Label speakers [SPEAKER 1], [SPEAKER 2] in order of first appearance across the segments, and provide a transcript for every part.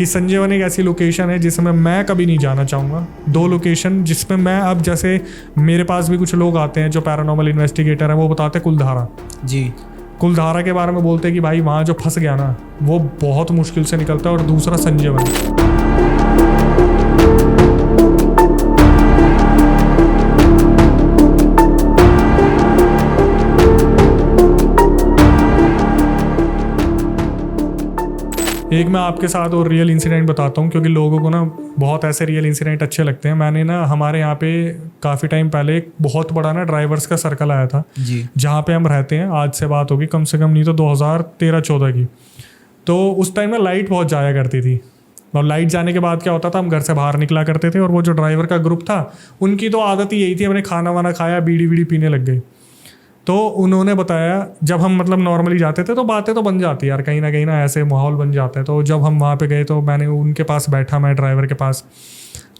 [SPEAKER 1] कि संजीवन एक ऐसी लोकेशन है जिसमें मैं कभी नहीं जाना चाहूँगा। 2 लोकेशन जिसमें मैं, अब जैसे मेरे पास भी कुछ लोग आते हैं जो पैरानॉर्मल इन्वेस्टिगेटर हैं, वो बताते हैं कुलधारा
[SPEAKER 2] जी,
[SPEAKER 1] कुलधारा के बारे में बोलते हैं कि भाई वहाँ जो फंस गया ना वो बहुत मुश्किल से निकलता है। और दूसरा संजीवन। एक मैं आपके साथ और रियल इंसिडेंट बताता हूँ, क्योंकि लोगों को ना बहुत ऐसे रियल इंसिडेंट अच्छे लगते हैं। मैंने ना हमारे यहाँ पे काफ़ी टाइम पहले एक बहुत बड़ा ना ड्राइवर्स का सर्कल आया था
[SPEAKER 2] जी,
[SPEAKER 1] जहाँ पे हम रहते हैं। आज से बात होगी कम से कम नहीं तो 2013-14 की। तो उस टाइम ना लाइट बहुत जाया करती थी, और लाइट जाने के बाद क्या होता था, हम घर से बाहर निकला करते थे। और वो जो ड्राइवर का ग्रुप था उनकी तो आदत ही यही थी, हमने खाना वाना खाया, बीड़ी वीड़ी पीने लग गए। तो उन्होंने बताया जब हम मतलब नॉर्मली जाते थे तो बातें तो बन जाती है यार, कहीं ना ऐसे माहौल बन जाता है। तो जब हम वहाँ पे गए तो मैंने उनके पास बैठा, मैं ड्राइवर के पास।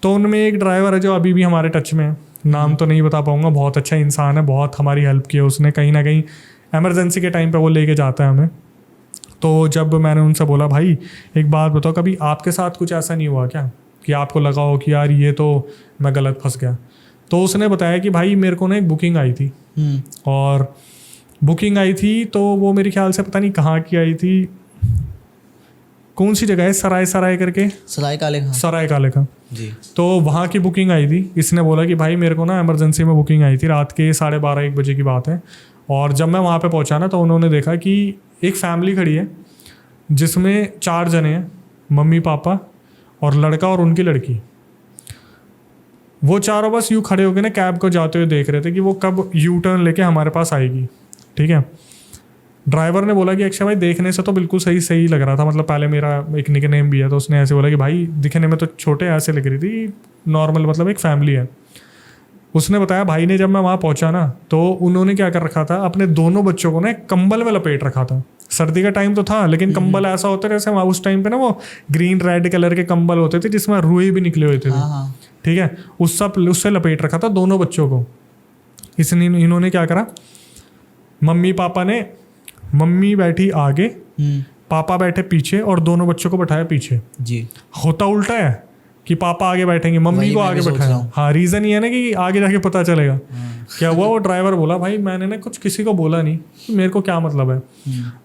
[SPEAKER 1] तो उनमें एक ड्राइवर है जो अभी भी हमारे टच में है, नाम तो नहीं बता पाऊँगा, बहुत अच्छा इंसान है, बहुत हमारी हेल्प की है उसने। कहीं ना कहीं एमरजेंसी के टाइम पर वो लेके जाता है हमें। तो जब मैंने उनसे बोला भाई एक बात बताओ, कभी आपके साथ कुछ ऐसा नहीं हुआ क्या कि आपको लगा हो कि यार ये तो मैं गलत फंस गया? तो उसने बताया कि भाई मेरे को ना एक बुकिंग आई थी, और बुकिंग आई थी तो वो मेरे ख्याल से पता नहीं कहाँ की आई थी, कौन सी जगह है, सराय करके, सराय काले खां
[SPEAKER 2] जी।
[SPEAKER 1] तो वहाँ की बुकिंग आई थी। इसने बोला कि भाई मेरे को ना इमरजेंसी में बुकिंग आई थी, रात के 12:30-1 बजे की बात है। और जब मैं वहाँ पे पहुँचा ना तो उन्होंने देखा कि एक फैमिली खड़ी है जिसमें 4 जने हैं, मम्मी पापा और लड़का और उनकी लड़की। वो चारों बस यूँ खड़े होकर ना कैब को जाते हुए देख रहे थे कि वो कब यू टर्न लेके हमारे पास आएगी। ठीक है, ड्राइवर ने बोला कि अक्षय भाई देखने से तो बिल्कुल सही लग रहा था, मतलब पहले मेरा एक निकनेम भी है तो उसने ऐसे बोला कि भाई दिखने में तो छोटे ऐसे लग रही थी, नॉर्मल मतलब एक फैमिली है। उसने बताया भाई ने जब मैं वहाँ पहुँचा ना तो उन्होंने क्या कर रखा था, अपने दोनों बच्चों को ना एक कंबल में लपेट रखा था। सर्दी का टाइम तो था लेकिन कंबल ऐसा होता है जैसे उस टाइम पे ना वो ग्रीन रेड कलर के कंबल होते थे जिसमें रुई भी निकले हुए थे। ठीक है, उससे लपेट रखा था दोनों बच्चों को। इन्होंने क्या करा, मम्मी बैठी आगे, पापा बैठे पीछे और दोनों बच्चों को बैठाया पीछे जी। होता उल्टा है कि पापा आगे बैठेंगे, मम्मी को आगे बैठाया। हाँ, रीजन ये है ना कि आगे जाके पता चलेगा क्या हुआ। वो ड्राइवर बोला भाई मैंने ना कुछ किसी को बोला नहीं, मेरे को क्या मतलब है।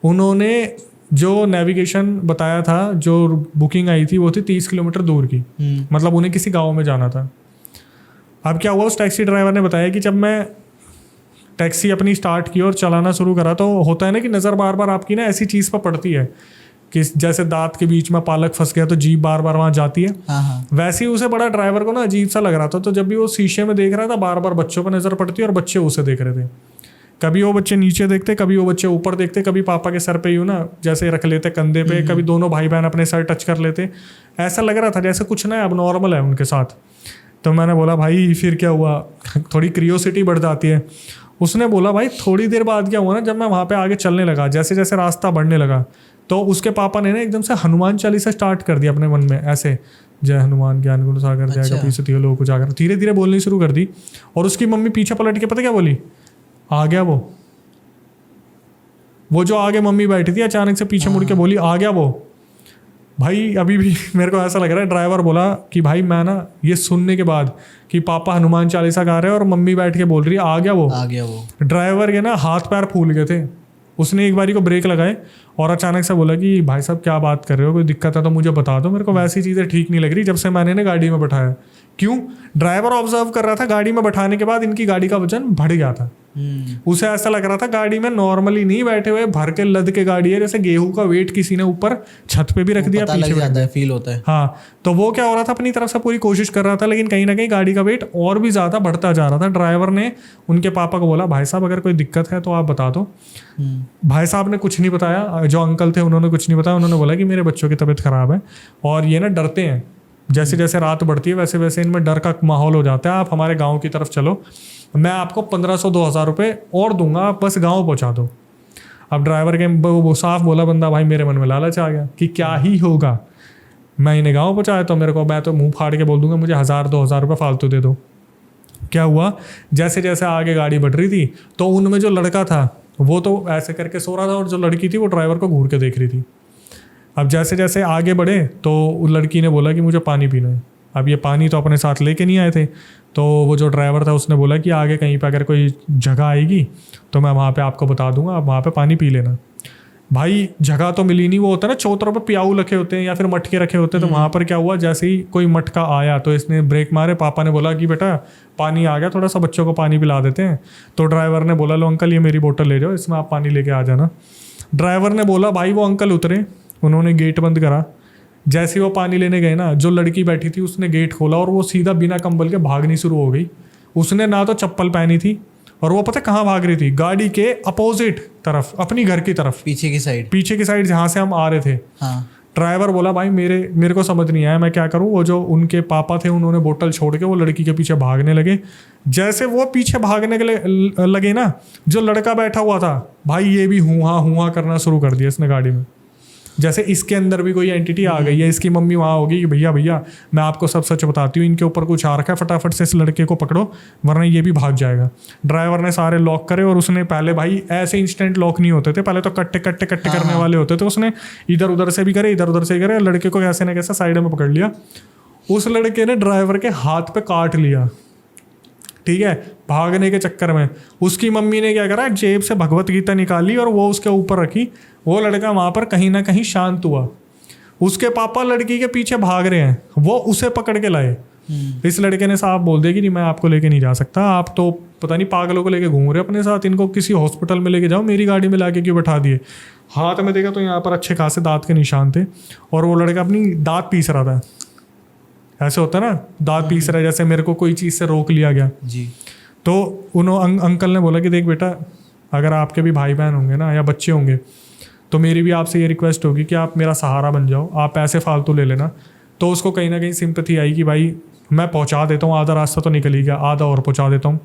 [SPEAKER 1] उन्होंने जो नेविगेशन बताया था, जो बुकिंग आई थी वो थी 30 किलोमीटर दूर की, मतलब उन्हें किसी गांव में जाना था। अब क्या हुआ, उस टैक्सी ड्राइवर ने बताया कि जब मैं टैक्सी अपनी स्टार्ट की और चलाना शुरू करा तो होता है ना कि नज़र बार बार आपकी ना ऐसी चीज़ पर पड़ती है कि जैसे दांत के बीच में पालक फंस गया तो जीभ बार बार वहाँ जाती है। वैसे ही उसे बड़ा ड्राइवर को ना अजीब सा लग रहा था। तो जब भी वो शीशे में देख रहा था बार बार बच्चों पर नज़र पड़ती है और बच्चे उसे देख रहे थे। कभी वो बच्चे नीचे देखते, कभी वो बच्चे ऊपर देखते, कभी पापा के सर पे यूँ ना जैसे रख लेते कंधे पे, कभी दोनों भाई बहन अपने सर टच कर लेते। ऐसा लग रहा था जैसे कुछ ना अब नॉर्मल है उनके साथ। तो मैंने बोला भाई फिर क्या हुआ, थोड़ी क्रियोसिटी बढ़ जाती है। उसने बोला भाई थोड़ी देर बाद क्या हुआ ना, जब मैं वहाँ पे आगे चलने लगा, जैसे जैसे रास्ता बढ़ने लगा तो उसके पापा ने ना एकदम से हनुमान चालीसा स्टार्ट कर दिया अपने मन में, ऐसे जय हनुमान ज्ञान गुण सागर जय कपीसति लोक उजागर, धीरे धीरे बोलनी शुरू कर दी। और उसकी मम्मी पीछे पलट के पता क्या बोली, आ गया वो जो आगे मम्मी बैठी थी अचानक से पीछे मुड़ के बोली आ गया वो। भाई अभी भी मेरे को ऐसा लग रहा है, ड्राइवर बोला कि भाई मैं ना ये सुनने के बाद कि पापा हनुमान चालीसा गा रहे हैं और मम्मी बैठ के बोल रही है आ गया वो। ड्राइवर के ना हाथ पैर फूल गए थे। उसने एक बारी को ब्रेक लगाए और अचानक से बोला कि भाई साहब क्या बात कर रहे हो, कोई दिक्कत है तो मुझे बता दो, मेरे को वैसी चीज़ें ठीक नहीं लग रही जब से मैंने ना गाड़ी में बैठाया। क्यों, ड्राइवर ऑब्जर्व कर रहा था गाड़ी में बैठाने के बाद इनकी गाड़ी का वजन बढ़ गया था। उसे ऐसा लग रहा था गाड़ी में नॉर्मली नहीं बैठे हुए, भर के लद के गाड़ी है, जैसे गेहूं का वेट किसी ने ऊपर छत पे भी रख दिया, पीछे भी रख फील होता है। हाँ, तो वो क्या हो रहा था, अपनी तरफ से पूरी कोशिश कर रहा था लेकिन कहीं ना कहीं गाड़ी का वेट और भी ज्यादा बढ़ता जा रहा था। ड्राइवर ने उनके पापा को बोला भाई साहब अगर कोई दिक्कत है तो आप बता दो। भाई साहब ने कुछ नहीं बताया, जो अंकल थे उन्होंने कुछ नहीं बताया। उन्होंने बोला कि मेरे बच्चों की तबीयत खराब है और ये ना डरते हैं, जैसे जैसे रात बढ़ती है वैसे वैसे इनमें डर का माहौल हो जाता है, आप हमारे गांव की तरफ चलो, मैं आपको 1500-2000 रुपये और दूंगा, आप बस गांव पहुंचा दो। अब ड्राइवर के वो साफ बोला बंदा, भाई मेरे मन में लालच आ गया कि क्या ही होगा, मैं इन्हें गांव पहुंचाया तो मैं तो मुंह फाड़ के बोल दूंगा मुझे 1000-2000 रुपये फालतू दे दो। क्या हुआ, जैसे जैसे आगे गाड़ी बढ़ रही थी तो उनमें जो लड़का था वो तो ऐसे करके सो रहा था और जो लड़की थी वो ड्राइवर को घूर के देख रही थी। अब जैसे जैसे आगे बढ़े तो उस लड़की ने बोला कि मुझे पानी पीना है। अब ये पानी तो अपने साथ लेके नहीं आए थे, तो वो जो ड्राइवर था उसने बोला कि आगे कहीं पे अगर कोई जगह आएगी तो मैं वहाँ पे आपको बता दूंगा, आप वहाँ पे पानी पी लेना। भाई जगह तो मिली नहीं, वो होता है ना चौतरों पे प्याऊ रखे होते हैं या फिर मटके रखे होते हैं, तो वहाँ पर क्या हुआ, जैसे ही कोई मटका आया तो इसने ब्रेक मारे। पापा ने बोला कि बेटा पानी आ गया, थोड़ा सा बच्चों को पानी पिला देते हैं। तो ड्राइवर ने बोला लो अंकल ये मेरी बोतल ले जाओ, इसमें आप पानी लेके आ जाना। ड्राइवर ने बोला भाई वो अंकल उतरे, उन्होंने गेट बंद करा। जैसे वो पानी लेने गए ना, जो लड़की बैठी थी उसने गेट खोला और वो सीधा बिना कंबल के भागनी शुरू हो गई। उसने ना तो चप्पल पहनी थी और वो पता कहाँ भाग रही थी, गाड़ी के अपोजिट तरफ, अपनी घर की तरफ, पीछे की साइड जहाँ से हम आ रहे थे।
[SPEAKER 2] हाँ।
[SPEAKER 1] ड्राइवर बोला भाई मेरे को समझ नहीं आया मैं क्या करूँ। वो जो उनके पापा थे उन्होंने बोतल छोड़ के वो लड़की के पीछे भागने लगे। जैसे वो पीछे भागने के लगे ना, जो लड़का बैठा हुआ था भाई ये भी हुआ करना शुरू कर दिया इसने गाड़ी में। जैसे इसके अंदर भी कोई एंटिटी आ गई है, इसकी मम्मी वहाँ होगी कि भैया मैं आपको सब सच बताती हूँ, इनके ऊपर कुछ आ रखा है, फटाफट से इस लड़के को पकड़ो वरना ये भी भाग जाएगा। ड्राइवर ने सारे लॉक करे और उसने पहले, भाई ऐसे इंस्टेंट लॉक नहीं होते थे, पहले तो कट्टे करने वाले होते थे। उसने इधर उधर से भी करे, इधर उधर से करे, लड़के को कैसे ना कैसे साइड में पकड़ लिया। उस लड़के ने ड्राइवर के हाथ पे काट लिया, ठीक है, भागने के चक्कर में। उसकी मम्मी ने क्या करा, जेब से भगवत गीता निकाली और वो उसके ऊपर रखी। वो लड़का वहाँ पर कहीं ना कहीं शांत हुआ। उसके पापा लड़की के पीछे भाग रहे हैं, वो उसे पकड़ के लाए। इस लड़के ने साफ बोल दिया कि नहीं मैं आपको लेके नहीं जा सकता, आप तो पता नहीं पागलों को लेके घूम रहे अपने साथ, इनको किसी हॉस्पिटल में लेके जाओ, मेरी गाड़ी में लाके क्यों बैठा दिए। हाथ में देखा तो यहाँ पर अच्छे खासे दांत के निशान थे और वो लड़का अपनी दांत पीस रहा था। ऐसे होता है ना, दांत पीस रहा है जैसे मेरे को कोई चीज़ से रोक लिया गया जी। तो अंकल ने बोला कि देख बेटा, अगर आपके भी भाई बहन होंगे ना या बच्चे होंगे तो मेरी भी आपसे ये रिक्वेस्ट होगी कि आप मेरा सहारा बन जाओ, आप पैसे फालतू ले लेना। तो उसको कहीं ना कहीं सिंपैथी आई कि भाई मैं पहुंचा देता हूँ, आधा रास्ता तो निकल ही गया, आधा और पहुंचा देता हूँ।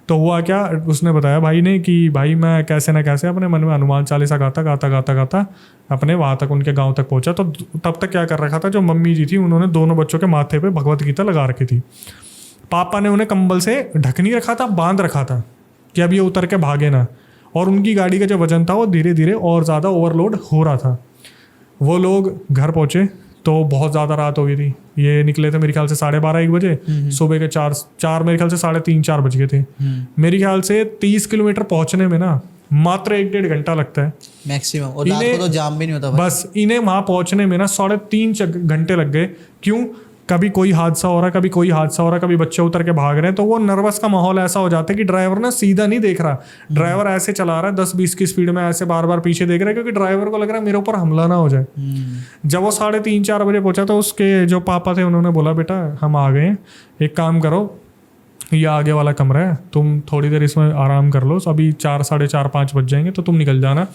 [SPEAKER 1] तो हुआ क्या, उसने बताया भाई ने कि भाई मैं कैसे ना कैसे अपने मन में हनुमान चालीसा गाता अपने वहाँ तक उनके गांव तक पहुंचा। तो तब तक क्या कर रखा था, जो मम्मी जी थी उन्होंने दोनों बच्चों के माथे पे भगवत गीता लगा रखी थी। पापा ने उन्हें कंबल से ढक नहीं रखा था, बांध रखा था कि अब ये उतर के भागे ना। और उनकी गाड़ी का जो वजन था वो धीरे धीरे और ज़्यादा ओवरलोड हो रहा था। वो लोग घर पहुँचे तो बहुत ज़्यादा रात हो गई थी। ये निकले थे मेरे ख्याल से 12:30-1 बजे, सुबह के 4 मेरे ख्याल से 3:30-4 बज गए थे। मेरे ख्याल से 30 किलोमीटर पहुँचने में ना मात्र 1-1.5 घंटा लगता है
[SPEAKER 2] मैक्सिमम, और रात को तो जाम भी नहीं होता भाई।
[SPEAKER 1] बस इन्हें वहाँ पहुँचने में ना 3.5 घंटे लग गए। क्यों, कभी कोई हादसा हो रहा, कभी कोई हादसा हो रहा, कभी बच्चे उतर के भाग रहे हैं। तो वो नर्वस का माहौल ऐसा हो जाता है कि ड्राइवर ना सीधा नहीं देख रहा, ड्राइवर ऐसे चला रहा है 10-20 की स्पीड में, ऐसे बार बार पीछे देख रहा है क्योंकि ड्राइवर को लग रहा है मेरे ऊपर हमला ना हो जाए। जब वो 3:30-4 बजे पहुंचा तो उसके जो पापा थे उन्होंने बोला बेटा हम आ गए हैं, एक काम करो ये आगे वाला कमरा है, तुम थोड़ी देर इसमें आराम कर लो, अभी 4-4:30-5 बज जाएंगे तो तुम निकल जाना।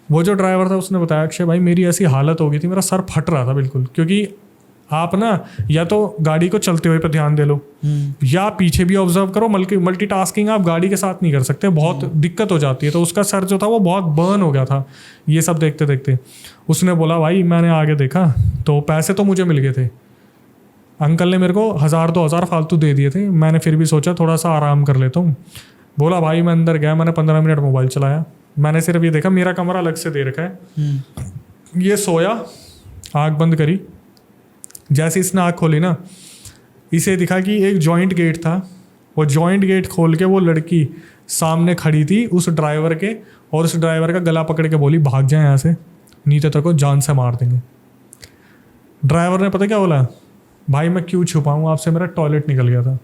[SPEAKER 1] वो जो ड्राइवर था उसने बताया अक्षय भाई मेरी ऐसी हालत हो गई थी, मेरा सर फट रहा था बिल्कुल, क्योंकि आप ना या तो गाड़ी को चलते हुए पे ध्यान दे लो या पीछे भी ऑब्जर्व करो। मल्टीटास्किंग आप गाड़ी के साथ नहीं कर सकते, बहुत दिक्कत हो जाती है। तो उसका सर जो था वो बहुत बर्न हो गया था ये सब देखते देखते। उसने बोला भाई मैंने आगे देखा तो पैसे तो मुझे मिल गए थे, अंकल ने मेरे को 1000-2000 फालतू दे दिए थे। मैंने फिर भी सोचा थोड़ा सा आराम कर लेता हूँ। बोला भाई मैं अंदर गया, मैंने 15 मिनट मोबाइल चलाया, मैंने सिर्फ ये देखा मेरा कमरा अलग से दे रखा है। ये सोया, आँख बंद करी, जैसे इसने आँख खोली ना इसे दिखा कि एक जॉइंट गेट था। वो जॉइंट गेट खोल के वो लड़की सामने खड़ी थी उस ड्राइवर के, और उस ड्राइवर का गला पकड़ के बोली भाग जाए यहाँ से, नहीं तो तेरे को जान से मार देंगे। ड्राइवर ने पता क्या बोला, भाई मैं क्यों छुपाऊँ आपसे, मेरा टॉयलेट निकल गया था।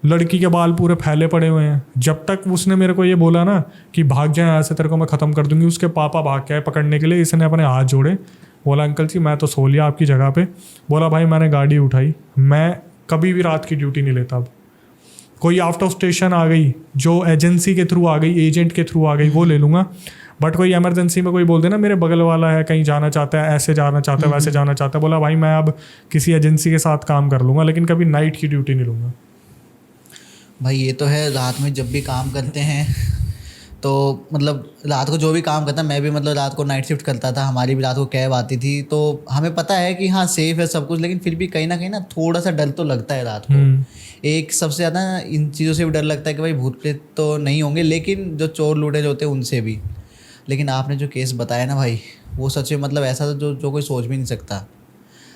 [SPEAKER 1] लड़की के बाल पूरे फैले पड़े हुए हैं। जब तक उसने मेरे को ये बोला ना कि भाग जाए यहाँ से तेरे को मैं ख़त्म कर दूंगी, उसके पापा भाग के आए पकड़ने के लिए। इसने अपने हाथ जोड़े, बोला अंकल जी मैं तो सो लिया आपकी जगह पे। बोला भाई मैंने गाड़ी उठाई, मैं कभी भी रात की ड्यूटी नहीं लेता। अब कोई आउट ऑफ स्टेशन आ गई, जो एजेंसी के थ्रू आ गई, एजेंट के थ्रू आ गई, वो ले लूँगा। बट कोई इमरजेंसी में कोई बोल देना मेरे बगल वाला है कहीं जाना चाहता है, ऐसे जाना चाहता है, वैसे जाना चाहता है, बोला भाई मैं अब किसी एजेंसी के साथ काम कर लूँगा लेकिन कभी नाइट की ड्यूटी नहीं लूँगा।
[SPEAKER 2] भाई ये तो है, रात में जब भी काम करते हैं तो मतलब रात को जो भी काम करता, मैं भी मतलब रात को नाइट शिफ्ट करता था, हमारी भी रात को कैब आती थी, तो हमें पता है कि हाँ सेफ है सब कुछ, लेकिन फिर भी कहीं ना थोड़ा सा डर तो लगता है रात को। एक सबसे ज़्यादा इन चीज़ों से भी डर लगता है कि भाई भूत प्रेत तो नहीं होंगे, लेकिन जो चोर लुटेरे होते हैं उनसे भी। लेकिन आपने जो केस बताया ना भाई, वो सच में मतलब ऐसा था जो कोई सोच भी नहीं सकता।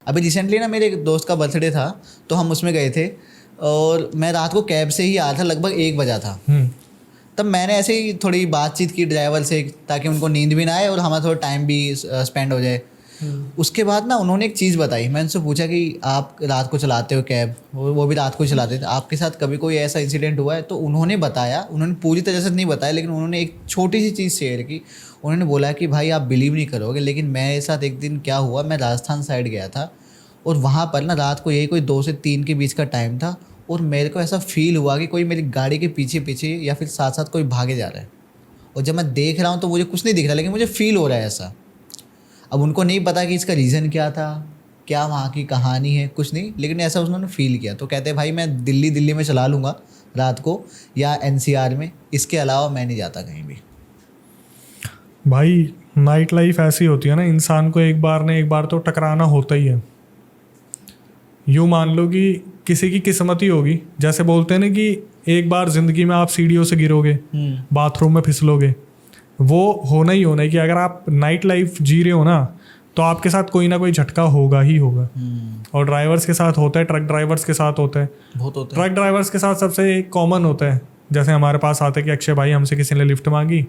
[SPEAKER 2] अभी रिसेंटली ना मेरे एक दोस्त का बर्थडे था, तो हम उसमें गए थे और मैं रात को कैब से ही आया था, लगभग 1 बजा था। तब मैंने ऐसे ही थोड़ी बातचीत की ड्राइवर से ताकि उनको नींद भी ना आए और हमारा थोड़ा टाइम भी स्पेंड हो जाए। उसके बाद ना उन्होंने एक चीज़ बताई, मैंने उनसे पूछा कि आप रात को चलाते हो कैब, वो भी रात को ही चलाते थे, आपके साथ कभी कोई ऐसा इंसिडेंट हुआ है? तो उन्होंने बताया, उन्होंने पूरी तरह से नहीं बताया लेकिन उन्होंने एक छोटी सी चीज़ शेयर की। उन्होंने बोला कि भाई आप बिलीव नहीं करोगे, लेकिन मेरे साथ एक दिन क्या हुआ, मैं राजस्थान साइड गया था और वहाँ पर ना रात को यही कोई 2 से 3 के बीच का टाइम था और मेरे को ऐसा फील हुआ कि कोई मेरी गाड़ी के पीछे पीछे या फिर साथ साथ कोई भागे जा रहा है। और जब मैं देख रहा हूँ तो मुझे कुछ नहीं दिख रहा, लेकिन मुझे फील हो रहा है ऐसा। अब उनको नहीं पता कि इसका रीज़न क्या था, क्या वहाँ की कहानी है, कुछ नहीं, लेकिन ऐसा उन्होंने फील किया। तो कहते हैं भाई मैं दिल्ली में चला लूँगा रात को या NCR में, इसके अलावा मैं नहीं जाता कहीं भी।
[SPEAKER 1] भाई नाइट लाइफ ऐसी होती है ना, इंसान को एक बार तो टकराना होता ही है। यूँ मान लो कि किसी की किस्मत ही होगी, जैसे बोलते हैं ना कि एक बार ज़िंदगी में आप सीढ़ियों से गिरोगे, बाथरूम में फिसलोगे, वो होना ही होना है कि अगर आप नाइट लाइफ जी रहे हो ना तो आपके साथ कोई ना कोई झटका होगा ही होगा। और ड्राइवर्स के साथ होता है, ट्रक ड्राइवर्स के साथ होता है,
[SPEAKER 2] बहुत होता है।
[SPEAKER 1] ट्रक ड्राइवर्स के साथ सबसे कॉमन होता है, जैसे हमारे पास आते कि अक्षय भाई हमसे किसी ने लिफ्ट मांगी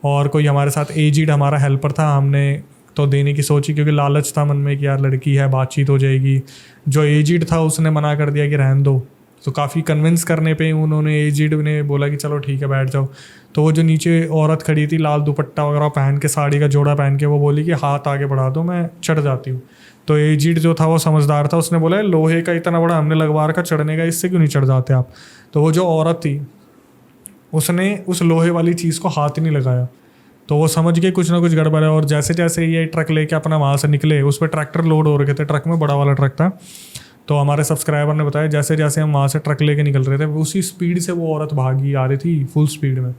[SPEAKER 1] और कोई हमारे साथ एजिड हमारा हेल्पर था, हमने तो देने की सोची क्योंकि लालच था मन में कि यार लड़की है बातचीत हो जाएगी। जो एजिड था उसने मना कर दिया कि रहने दो, तो काफ़ी कन्विंस करने पे उन्होंने एजिड ने बोला कि चलो ठीक है बैठ जाओ। तो वो जो नीचे औरत खड़ी थी लाल दुपट्टा वगैरह पहन के, साड़ी का जोड़ा पहन के, वो बोली कि हाथ आगे बढ़ा दो मैं चढ़ जाती हूँ। तो एजिड जो था वो समझदार था, उसने बोला लोहे का इतना बड़ा हमने लगवा रखा, चढ़ने का, इससे क्यों नहीं चढ़ जाते आप। तो वो जो औरत थी उसने उस लोहे वाली चीज़ को हाथ ही नहीं लगाया, तो वो समझ गए कुछ ना कुछ गड़बड़ है। और जैसे जैसे ये ट्रक लेके अपना वहाँ से निकले, उस पर ट्रैक्टर लोड हो रखे थे, ट्रक में बड़ा वाला ट्रक था। तो हमारे सब्सक्राइबर ने बताया जैसे जैसे हम वहाँ से ट्रक लेके निकल रहे थे उसी स्पीड से वो औरत भागी आ रही थी फुल स्पीड में।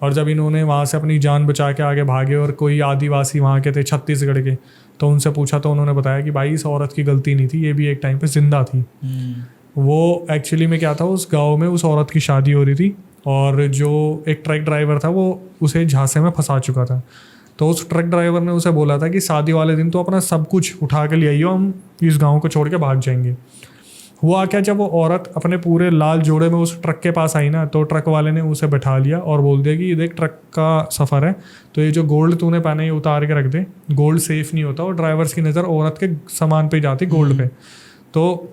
[SPEAKER 1] और जब इन्होंने वहाँ से अपनी जान बचा के आगे भागे और कोई आदिवासी वहाँ के थे छत्तीसगढ़ के, तो उनसे पूछा तो उन्होंने बताया कि भाई इस औरत की गलती नहीं थी, ये भी एक टाइम पे जिंदा थी। वो एक्चुअली में क्या था, उस गाँव में उस औरत की शादी हो रही थी और जो एक ट्रक ड्राइवर था वो उसे झांसे में फंसा चुका था। तो उस ट्रक ड्राइवर ने उसे बोला था कि शादी वाले दिन तो अपना सब कुछ उठा के ले आइयो, हम इस गांव को छोड़ के भाग जाएंगे। हुआ क्या, जब वो औरत अपने पूरे लाल जोड़े में उस ट्रक के पास आई ना, तो ट्रक वाले ने उसे बैठा लिया और बोल दिया कि देख ट्रक का सफ़र है, तो ये जो गोल्ड तूने पहना है ये उतार के रख दे, गोल्ड सेफ नहीं होता। और ड्राइवर्स की नज़र औरत के सामान पे जाती, गोल्ड पे। तो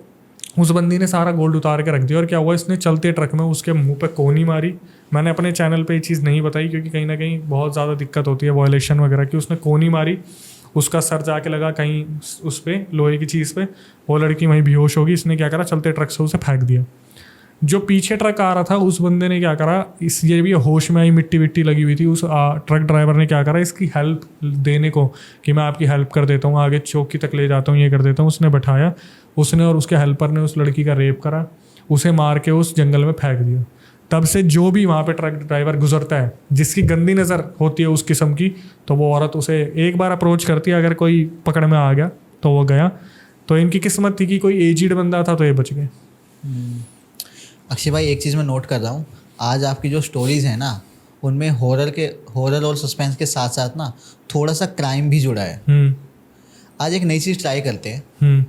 [SPEAKER 1] उस बंदी ने सारा गोल्ड उतार के रख दिया और क्या हुआ, इसने चलते ट्रक में उसके मुंह पे कोनी मारी। मैंने अपने चैनल पे ये चीज़ नहीं बताई क्योंकि कहीं ना कहीं बहुत ज़्यादा दिक्कत होती है वायलेशन वगैरह की। उसने कोनी मारी, उसका सर जाके लगा कहीं उस पर लोहे की चीज़ पे, वो लड़की वहीं बेहोश होगी। इसने क्या करा, चलते ट्रक से उसे फेंक दिया। जो पीछे ट्रक आ रहा था उस बंदे ने क्या करा, इस ये भी होश में आई, मिट्टी विट्टी लगी हुई थी, उस ट्रक ड्राइवर ने क्या करा, इसकी हेल्प देने को कि मैं आपकी हेल्प कर देता हूँ, आगे चौकी तक ले जाता हूँ, ये कर देता हूँ, उसने बैठाया। उसने और उसके हेल्पर ने उस लड़की का रेप करा, उसे मार के उस जंगल में फेंक दिया। तब से जो भी वहाँ पे ट्रक ड्राइवर गुजरता है जिसकी गंदी नज़र होती है उस किस्म की, तो वो औरत उसे एक बार अप्रोच करती है, अगर कोई पकड़ में आ गया तो वो गया। तो इनकी किस्मत थी कि कोई एजिड बंदा था तो ये बच गए।
[SPEAKER 2] अक्षय भाई एक चीज़ मैं नोट कर रहा हूँ, आज आपकी जो स्टोरीज़ हैं ना उनमें हॉरर और सस्पेंस के साथ साथ ना थोड़ा सा क्राइम भी जुड़ा है। आज एक नई चीज़ ट्राई करते हैं।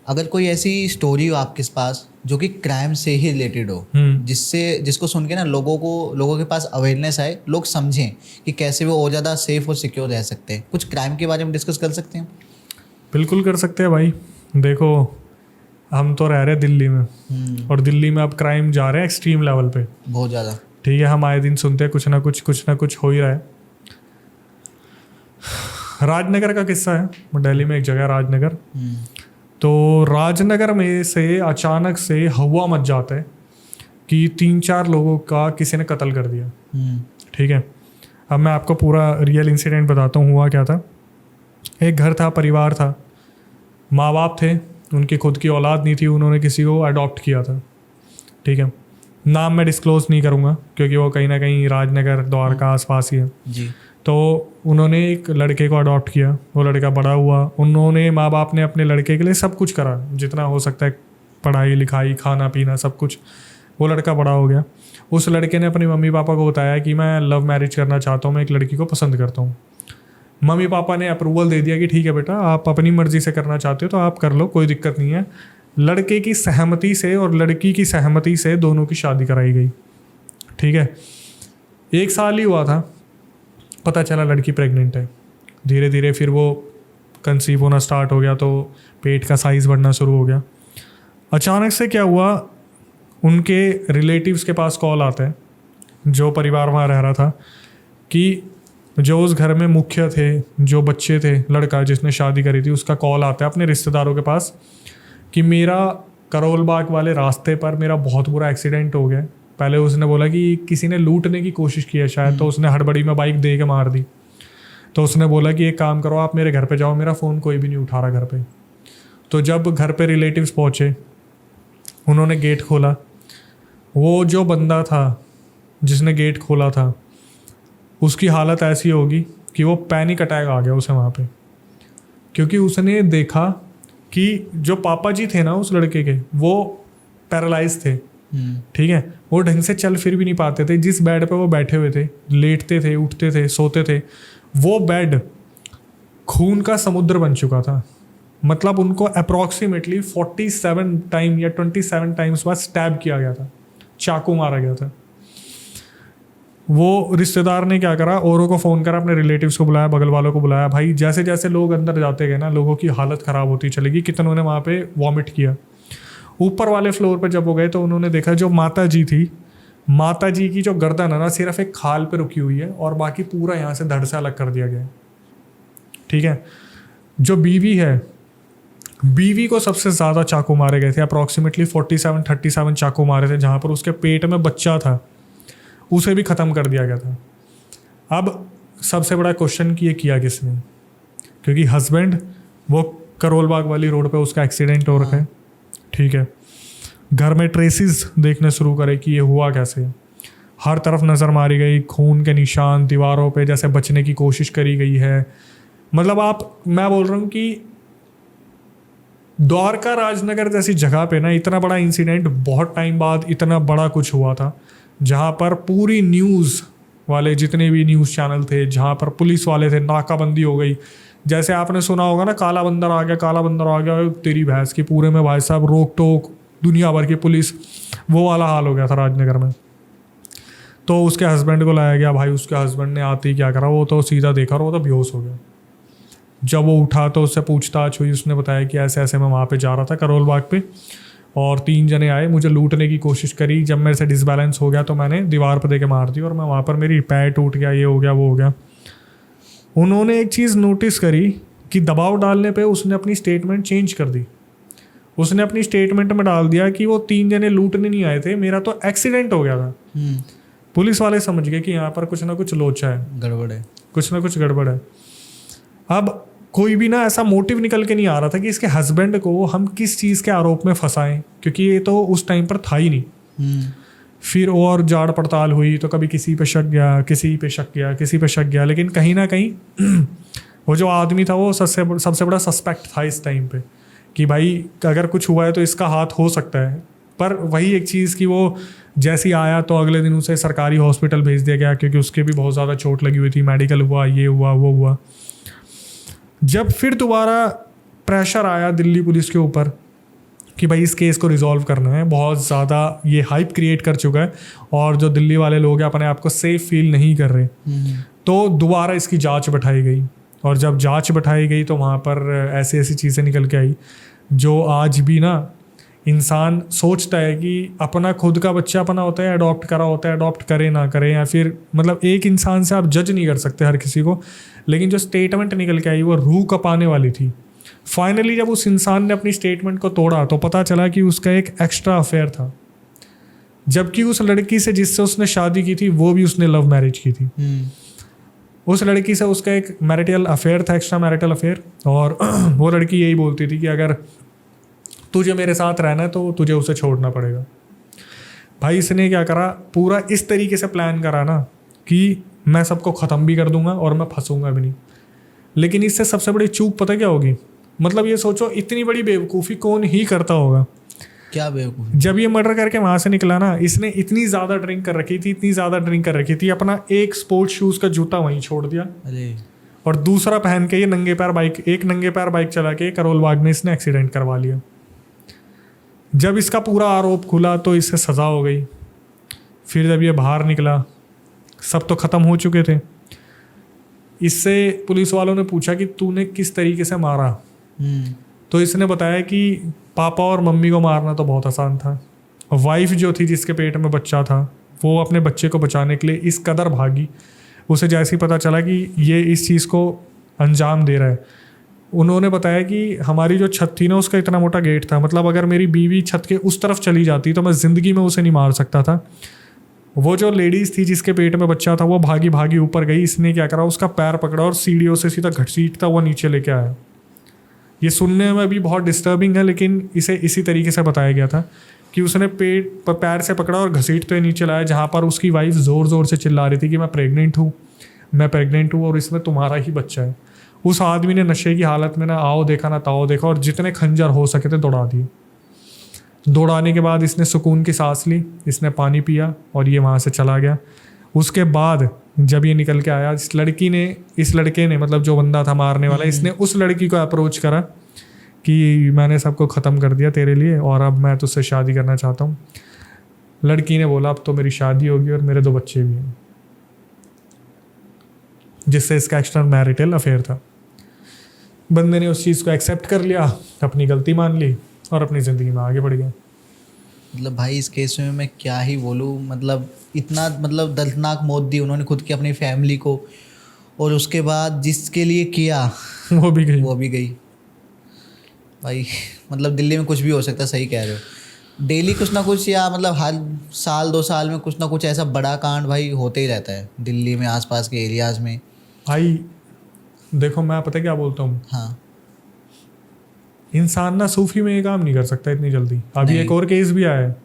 [SPEAKER 2] अगर कोई ऐसी स्टोरी हो आपके पास जो कि क्राइम से ही रिलेटेड हो, जिसको सुन के ना लोगों के पास अवेयरनेस आए, लोग समझें कि कैसे वो और ज़्यादा सेफ और सिक्योर रह सकते हैं, कुछ क्राइम के बारे में डिस्कस कर सकते हैं?
[SPEAKER 1] बिल्कुल कर सकते हैं भाई। देखो हम तो रह रहे हैं दिल्ली में और दिल्ली में अब क्राइम जा रहे हैं एक्सट्रीम लेवल पे, बहुत ज़्यादा। ठीक है, हम आए दिन सुनते हैं कुछ ना कुछ हो ही रहा है। राजनगर का किस्सा है, दिल्ली में एक जगह राजनगर। तो राजनगर में से अचानक से हवा मच जाता है कि 3-4 लोगों का किसी ने कत्ल कर दिया। ठीक है, अब मैं आपको पूरा रियल इंसिडेंट बताता हूँ। हुआ क्या था, एक घर था, परिवार था, माँ बाप थे, उनकी खुद की औलाद नहीं थी, उन्होंने किसी को अडॉप्ट किया था। ठीक है, नाम मैं डिस्क्लोज नहीं करूँगा क्योंकि वो कहीं ना कहीं राजनगर द्वारका आसपास ही है जी। तो उन्होंने एक लड़के को अडॉप्ट किया, वो लड़का बड़ा हुआ, उन्होंने माँ बाप ने अपने लड़के के लिए सब कुछ करा जितना हो सकता है, पढ़ाई लिखाई खाना पीना सब कुछ। वो लड़का बड़ा हो गया। उस लड़के ने अपने मम्मी पापा को बताया कि मैं लव मैरिज करना चाहता हूँ, मैं एक लड़की को पसंद करता हूँ। मम्मी पापा ने अप्रूवल दे दिया कि ठीक है बेटा, आप अपनी मर्ज़ी से करना चाहते हो तो आप कर लो, कोई दिक्कत नहीं है। लड़के की सहमति से और लड़की की सहमति से दोनों की शादी कराई गई। ठीक है, 1 साल ही हुआ था, पता चला लड़की प्रेग्नेंट है। धीरे धीरे फिर वो कंसीव होना स्टार्ट हो गया, तो पेट का साइज़ बढ़ना शुरू हो गया। अचानक से क्या हुआ, उनके रिलेटिव्स के पास कॉल आता है, जो परिवार वहाँ रह रहा था, कि जो उस घर में मुखिया थे, जो बच्चे थे, लड़का जिसने शादी करी थी, उसका कॉल आता है अपने रिश्तेदारों के पास कि मेरा करोल बाग वाले रास्ते पर मेरा बहुत बुरा एक्सीडेंट हो गया। पहले उसने बोला कि किसी ने लूटने की कोशिश की है शायद, तो उसने हड़बड़ी में बाइक दे के मार दी। तो उसने बोला कि एक काम करो, आप मेरे घर पे जाओ, मेरा फ़ोन कोई भी नहीं उठा रहा घर पे। तो जब घर पे रिलेटिव्स पहुँचे, उन्होंने गेट खोला। वो जो बंदा था जिसने गेट खोला था, उसकी हालत ऐसी होगी कि वो पैनिक अटैक आ गया उसे वहाँ पे, क्योंकि उसने देखा कि जो पापा जी थे ना उस लड़के के, वो पैरालाइज थे। ठीक है, वो ढंग से चल फिर भी नहीं पाते थे। जिस बेड पे वो बैठे हुए थे, लेटते थे, उठते थे, सोते थे, वो बेड खून का समुद्र बन चुका था। मतलब उनको अप्रॉक्सीमेटली 47 टाइम या 27 टाइम्स बाद स्टैब किया गया था, चाकू मारा गया था। वो रिश्तेदार ने क्या करा, औरों को फ़ोन करा, अपने रिलेटिव्स को बुलाया, बगल वालों को बुलाया। भाई जैसे जैसे लोग अंदर जाते गए ना, लोगों की हालत ख़राब होती चलेगी। कितनों ने वहाँ पे वॉमिट किया। ऊपर वाले फ्लोर पर जब वो गए तो उन्होंने देखा जो माता जी थी, माता जी की जो गर्दन है ना, सिर्फ एक खाल पे रुकी हुई है और बाकी पूरा यहाँ से धड़ से अलग कर दिया गया है। ठीक है, जो बीवी है, बीवी को सबसे ज़्यादा चाकू मारे गए थे, अप्रॉक्सीमेटली 37 चाकू मारे थे। जहाँ पर उसके पेट में बच्चा था, उसे भी ख़त्म कर दिया गया था। अब सबसे बड़ा क्वेश्चन कि ये किया किसने, क्योंकि हस्बैंड वो करोल बाग वाली रोड पे उसका एक्सीडेंट हो रखा है। ठीक है, घर में ट्रेसिस देखने शुरू करे कि ये हुआ कैसे। हर तरफ नज़र मारी गई, खून के निशान दीवारों पे, जैसे बचने की कोशिश करी गई है। मतलब मैं बोल रहा हूँ कि द्वारका राजनगर जैसी जगह पे ना इतना बड़ा इंसिडेंट बहुत टाइम बाद इतना बड़ा कुछ हुआ था, जहाँ पर पूरी न्यूज़ वाले जितने भी न्यूज़ चैनल थे, जहाँ पर पुलिस वाले थे, नाकाबंदी हो गई। जैसे आपने सुना होगा ना, काला बंदर आ गया, काला बंदर आ गया, तेरी भैंस की, पूरे में भाई साहब रोक टोक, दुनिया भर की पुलिस, वो वाला हाल हो गया था राजनगर में। तो उसके हस्बैंड को लाया गया। भाई उसके हस्बैंड ने आते ही क्या करा, वो तो सीधा देखा और वो तो बेहोश हो गया। जब वो उठा तो उससे पूछताछ हुई, उसने बताया कि ऐसे ऐसे मैं वहाँ पे जा रहा था करोल बाग पे, और 3 जने आए, मुझे लूटने की कोशिश करी। जब मेरे से डिसबैलेंस हो गया तो मैंने दीवार पर दे के मार दी और मैं वहाँ पर, मेरी पैर टूट गया, ये हो गया, वो हो गया। उन्होंने एक चीज़ नोटिस करी कि दबाव डालने पे उसने अपनी स्टेटमेंट चेंज कर दी। उसने अपनी स्टेटमेंट में डाल दिया कि वो 3 जने लूटने नहीं आए थे, मेरा तो एक्सीडेंट हो गया था। पुलिस वाले समझ गए कि यहाँ पर कुछ ना कुछ लोचा है,
[SPEAKER 2] गड़बड़ है,
[SPEAKER 1] कुछ ना कुछ गड़बड़ है। अब कोई भी ना ऐसा मोटिव निकल के नहीं आ रहा था कि इसके हस्बैंड को हम किस चीज़ के आरोप में फंसाएं, क्योंकि ये तो उस टाइम पर था ही नहीं। फिर और जाड़ पड़ताल हुई तो कभी किसी पे शक गया, किसी पे शक गया, किसी पे शक गया, लेकिन कहीं ना कहीं वो जो आदमी था वो सबसे बड़ा सस्पेक्ट था इस टाइम पे, कि भाई अगर कुछ हुआ है तो इसका हाथ हो सकता है। पर वही एक चीज़ कि वो जैसे ही आया तो अगले दिन उसे सरकारी हॉस्पिटल भेज दिया गया, क्योंकि उसके भी बहुत ज़्यादा चोट लगी हुई थी, मेडिकल हुआ, ये हुआ, वो हुआ। जब फिर दोबारा प्रेशर आया दिल्ली पुलिस के ऊपर कि भाई इस केस को रिजॉल्व करना है, बहुत ज़्यादा ये हाइप क्रिएट कर चुका है और जो दिल्ली वाले लोग हैं अपने आप को सेफ फील नहीं कर रहे, तो दोबारा इसकी जांच बैठाई गई। और जब जांच बैठाई गई तो वहाँ पर ऐसी ऐसी चीज़ें निकल के आई जो आज भी ना इंसान सोचता है कि अपना खुद का बच्चा अपना होता है, अडॉप्ट करा होता है, अडॉप्ट करे ना करे, या फिर मतलब एक इंसान से आप जज नहीं कर सकते हर किसी को। लेकिन जो स्टेटमेंट निकल के आई वो रूह कपाने वाली थी। फाइनली जब उस इंसान ने अपनी स्टेटमेंट को तोड़ा तो पता चला कि उसका एक एक्स्ट्रा अफेयर था, जबकि उस लड़की से जिससे उसने शादी की थी वो भी उसने लव मैरिज की थी। उस लड़की से उसका एक मैरिटल अफेयर था, एक्स्ट्रा मैरिटल अफेयर, और वो लड़की यही बोलती थी कि अगर तुझे मेरे साथ रहना है तो तुझे उसे छोड़ना पड़ेगा। भाई इसने क्या करा, पूरा इस तरीके से प्लान करा ना कि मैं सबको ख़त्म भी कर दूंगा और मैं फंसूंगा भी नहीं। लेकिन इससे सबसे बड़ी चूक पता क्या होगी, मतलब ये सोचो इतनी बड़ी बेवकूफ़ी कौन ही करता होगा
[SPEAKER 2] क्या बेवकूफ।
[SPEAKER 1] जब ये मर्डर करके वहां से निकला ना, इसने इतनी ज्यादा ड्रिंक कर रखी थी, अपना एक स्पोर्ट्स शूज का जूता वहीं छोड़ दिया
[SPEAKER 2] अरे
[SPEAKER 1] और दूसरा पहन के ये नंगे पैर बाइक चला के करोल बाग में इसने एक्सीडेंट करवा लिया। जब इसका पूरा आरोप खुला तो इससे सजा हो गई। फिर जब ये बाहर निकला, सब तो ख़त्म हो चुके थे। इससे पुलिस वालों ने पूछा कि तूने किस तरीके से मारा, तो इसने बताया कि पापा और मम्मी को मारना तो बहुत आसान था। वाइफ जो थी जिसके पेट में बच्चा था, वो अपने बच्चे को बचाने के लिए इस कदर भागी, उसे जैसे ही पता चला कि ये इस चीज़ को अंजाम दे रहा है। उन्होंने बताया कि हमारी जो छत थी ना, उसका इतना मोटा गेट था, मतलब अगर मेरी बीवी छत के उस तरफ चली जाती तो मैं ज़िंदगी में उसे नहीं मार सकता था। वो जो लेडीज़ थी जिसके पेट में बच्चा था, वो भागी भागी ऊपर गई। इसने क्या करा, उसका पैर पकड़ा और सीढ़ियों से सीधा घसीटता हुआ नीचे लेके आया। ये सुनने में भी बहुत डिस्टर्बिंग है, लेकिन इसे इसी तरीके से बताया गया था कि उसने पैर से पकड़ा और घसीटते हुए नीचे लाया, जहाँ पर उसकी वाइफ ज़ोर ज़ोर से चिल्ला रही थी कि मैं प्रेग्नेंट हूँ और इसमें तुम्हारा ही बच्चा है। उस आदमी ने नशे की हालत में ना आओ देखा ना ताओ देखा और जितने खंजर हो सके थे दौड़ा दिए। दौड़ाने के बाद इसने सुकून की सांस ली, इसने पानी पिया और ये वहाँ से चला गया। उसके बाद जब ये निकल के आया, इस लड़के ने मतलब जो बंदा था मारने वाला, इसने उस लड़की को अप्रोच करा कि मैंने सबको ख़त्म कर दिया तेरे लिए और अब मैं तुझसे शादी करना चाहता हूँ। लड़की ने बोला अब तो मेरी शादी होगी और मेरे 2 बच्चे भी हैं, जिससे इसका एक्स्ट्रा मैरिटल अफेयर था। बंदे ने उस चीज़ को एक्सेप्ट कर लिया, अपनी गलती मान ली और अपनी ज़िंदगी में आगे बढ़ गया।
[SPEAKER 2] मतलब भाई इस केस में मैं क्या ही बोलूँ, मतलब इतना मतलब दर्दनाक मौत दी उन्होंने खुद की अपनी फैमिली को, और उसके बाद जिसके लिए किया
[SPEAKER 1] वो भी गई
[SPEAKER 2] भाई। मतलब दिल्ली में कुछ भी हो सकता है, सही कह रहे हो। डेली कुछ ना कुछ, या मतलब हर साल 2 साल में कुछ ना कुछ ऐसा बड़ा कांड भाई होते ही रहता है दिल्ली में, आसपास के एरियाज़ में।
[SPEAKER 1] भाई देखो, मैं पता क्या बोलता हूँ,
[SPEAKER 2] हाँ,
[SPEAKER 1] इंसान ना सूफी में ये काम नहीं कर सकता इतनी जल्दी। अभी एक और केस भी आया है,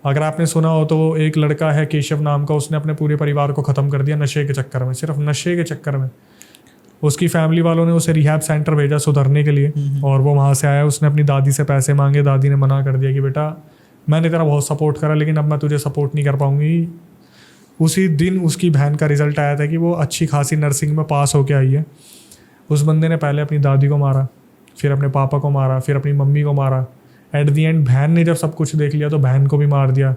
[SPEAKER 1] अगर आपने सुना हो तो। एक लड़का है केशव नाम का, उसने अपने पूरे परिवार को ख़त्म कर दिया नशे के चक्कर में, सिर्फ नशे के चक्कर में। उसकी फैमिली वालों ने उसे रिहैब सेंटर भेजा सुधरने के लिए, और वो वहाँ से आया। उसने अपनी दादी से पैसे मांगे, दादी ने मना कर दिया कि बेटा मैंने तेरा बहुत सपोर्ट करा लेकिन अब मैं तुझे सपोर्ट नहीं कर पाऊँगी। उसी दिन उसकी बहन का रिजल्ट आया था कि वो अच्छी खासी नर्सिंग में पास होके आई है। उस बंदे ने पहले अपनी दादी को मारा, फिर अपने पापा को मारा, फिर अपनी मम्मी को मारा। एट दी एंड बहन ने जब सब कुछ देख लिया तो बहन को भी मार दिया।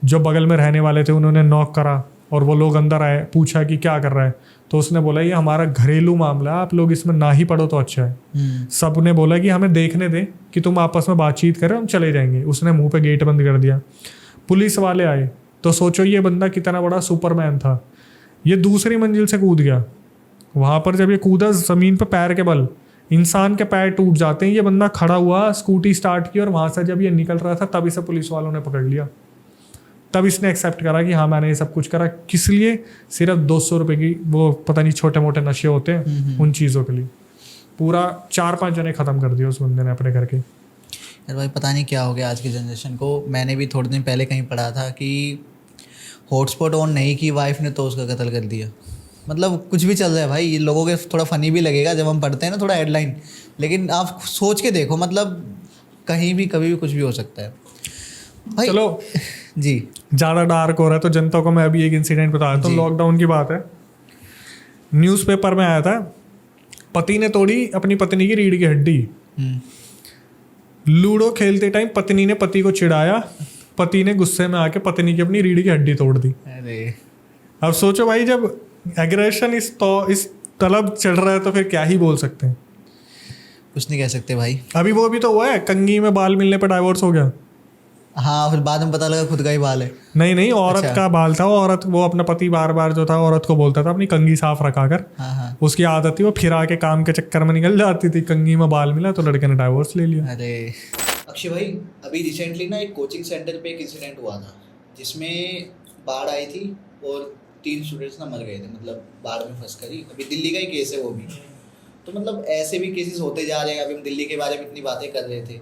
[SPEAKER 1] जो बगल में रहने वाले थे उन्होंने नॉक करा और वो लोग अंदर आए, पूछा कि क्या कर रहा है, तो उसने बोला ये हमारा घरेलू मामला है, आप लोग इसमें ना ही पढ़ो तो अच्छा है। सब ने बोला कि हमें देखने दें कि तुम आपस में बातचीत करें, हम चले जाएंगे। उसने मुंह पे गेट बंद कर दिया। पुलिस वाले आए तो सोचो ये बंदा कितना बड़ा सुपरमैन था। ये दूसरी मंजिल से कूद गया। वहाँ पर जब ये कूदा ज़मीन पर पैर के बल, इंसान के पैर टूट जाते हैं। ये बंदा खड़ा हुआ, स्कूटी स्टार्ट की और वहाँ से जब ये निकल रहा था तब इसे पुलिस वालों ने पकड़ लिया। तब इसने एक्सेप्ट करा कि हाँ मैंने ये सब कुछ करा। किस लिए? सिर्फ 200 रुपये की वो पता नहीं छोटे मोटे नशे होते हैं उन चीज़ों के लिए। पूरा 4-5 जने ख़त्म कर दिए उस बंदे ने अपने घर के।
[SPEAKER 2] यार भाई पता नहीं क्या हो गया आज की जनरेशन को। मैंने भी थोड़े दिन पहले कहीं पढ़ा था कि हॉटस्पॉट ऑन नहीं की वाइफ ने तो उसका कत्ल कर दिया। मतलब कुछ भी चल रहा है भाई। ये लोगों के थोड़ा फ़नी भी लगेगा जब हम पढ़ते हैं ना थोड़ा हेडलाइन, लेकिन आप सोच के देखो, मतलब कहीं भी कभी भी कुछ भी हो सकता है भाई।
[SPEAKER 1] चलो
[SPEAKER 2] जी,
[SPEAKER 1] ज़्यादा डार्क हो रहा है तो जनता को मैं अभी एक इंसिडेंट बता देता हूँ। लॉकडाउन की बात है, न्यूज़पेपर में आया था, पति ने तोड़ी अपनी पत्नी की रीढ़ की हड्डी। लूडो खेलते टाइम पत्नी ने पति को चिढ़ाया, पति ने गुस्से में आके पत्नी की अपनी रीढ़ की हड्डी तोड़ दी।
[SPEAKER 2] अरे
[SPEAKER 1] अब सोचो भाई, जब एग्रेशन इस तलब चढ़ रहा है तो फिर क्या ही बोल सकते हैं।
[SPEAKER 2] कुछ नहीं कह सकते भाई।
[SPEAKER 1] अभी वो भी तो हुआ है, कंघी में बाल मिलने पर डाइवोर्स हो गया।
[SPEAKER 2] हाँ, फिर बाद में पता लगा खुद का ही बाल है।
[SPEAKER 1] नहीं औरत
[SPEAKER 2] अच्छा।
[SPEAKER 1] का बाल था। वो अपना पति बार बार जो था औरत को बोलता था अपनी कंघी साफ रखा कर।
[SPEAKER 2] हाँ।
[SPEAKER 1] उसकी आदत थी, वो फिर आके काम के चक्कर में निकल जाती थी। कंघी में बाल मिला तो लड़के ने डाइवोर्स ले लिया।
[SPEAKER 2] अरे अक्षय भाई, अभी रिसेंटली ना एक कोचिंग सेंटर पे एक इंसिडेंट हुआ था जिसमें बाढ़ आई थी और 3 स्टूडेंट्स ना मर गए थे, मतलब बाढ़ में फंस कर ही। अभी दिल्ली का ही केस है वो भी। तो मतलब ऐसे भी केसेस होते जा रहे हैं। अभी हम दिल्ली के बारे में इतनी बातें कर रहे थे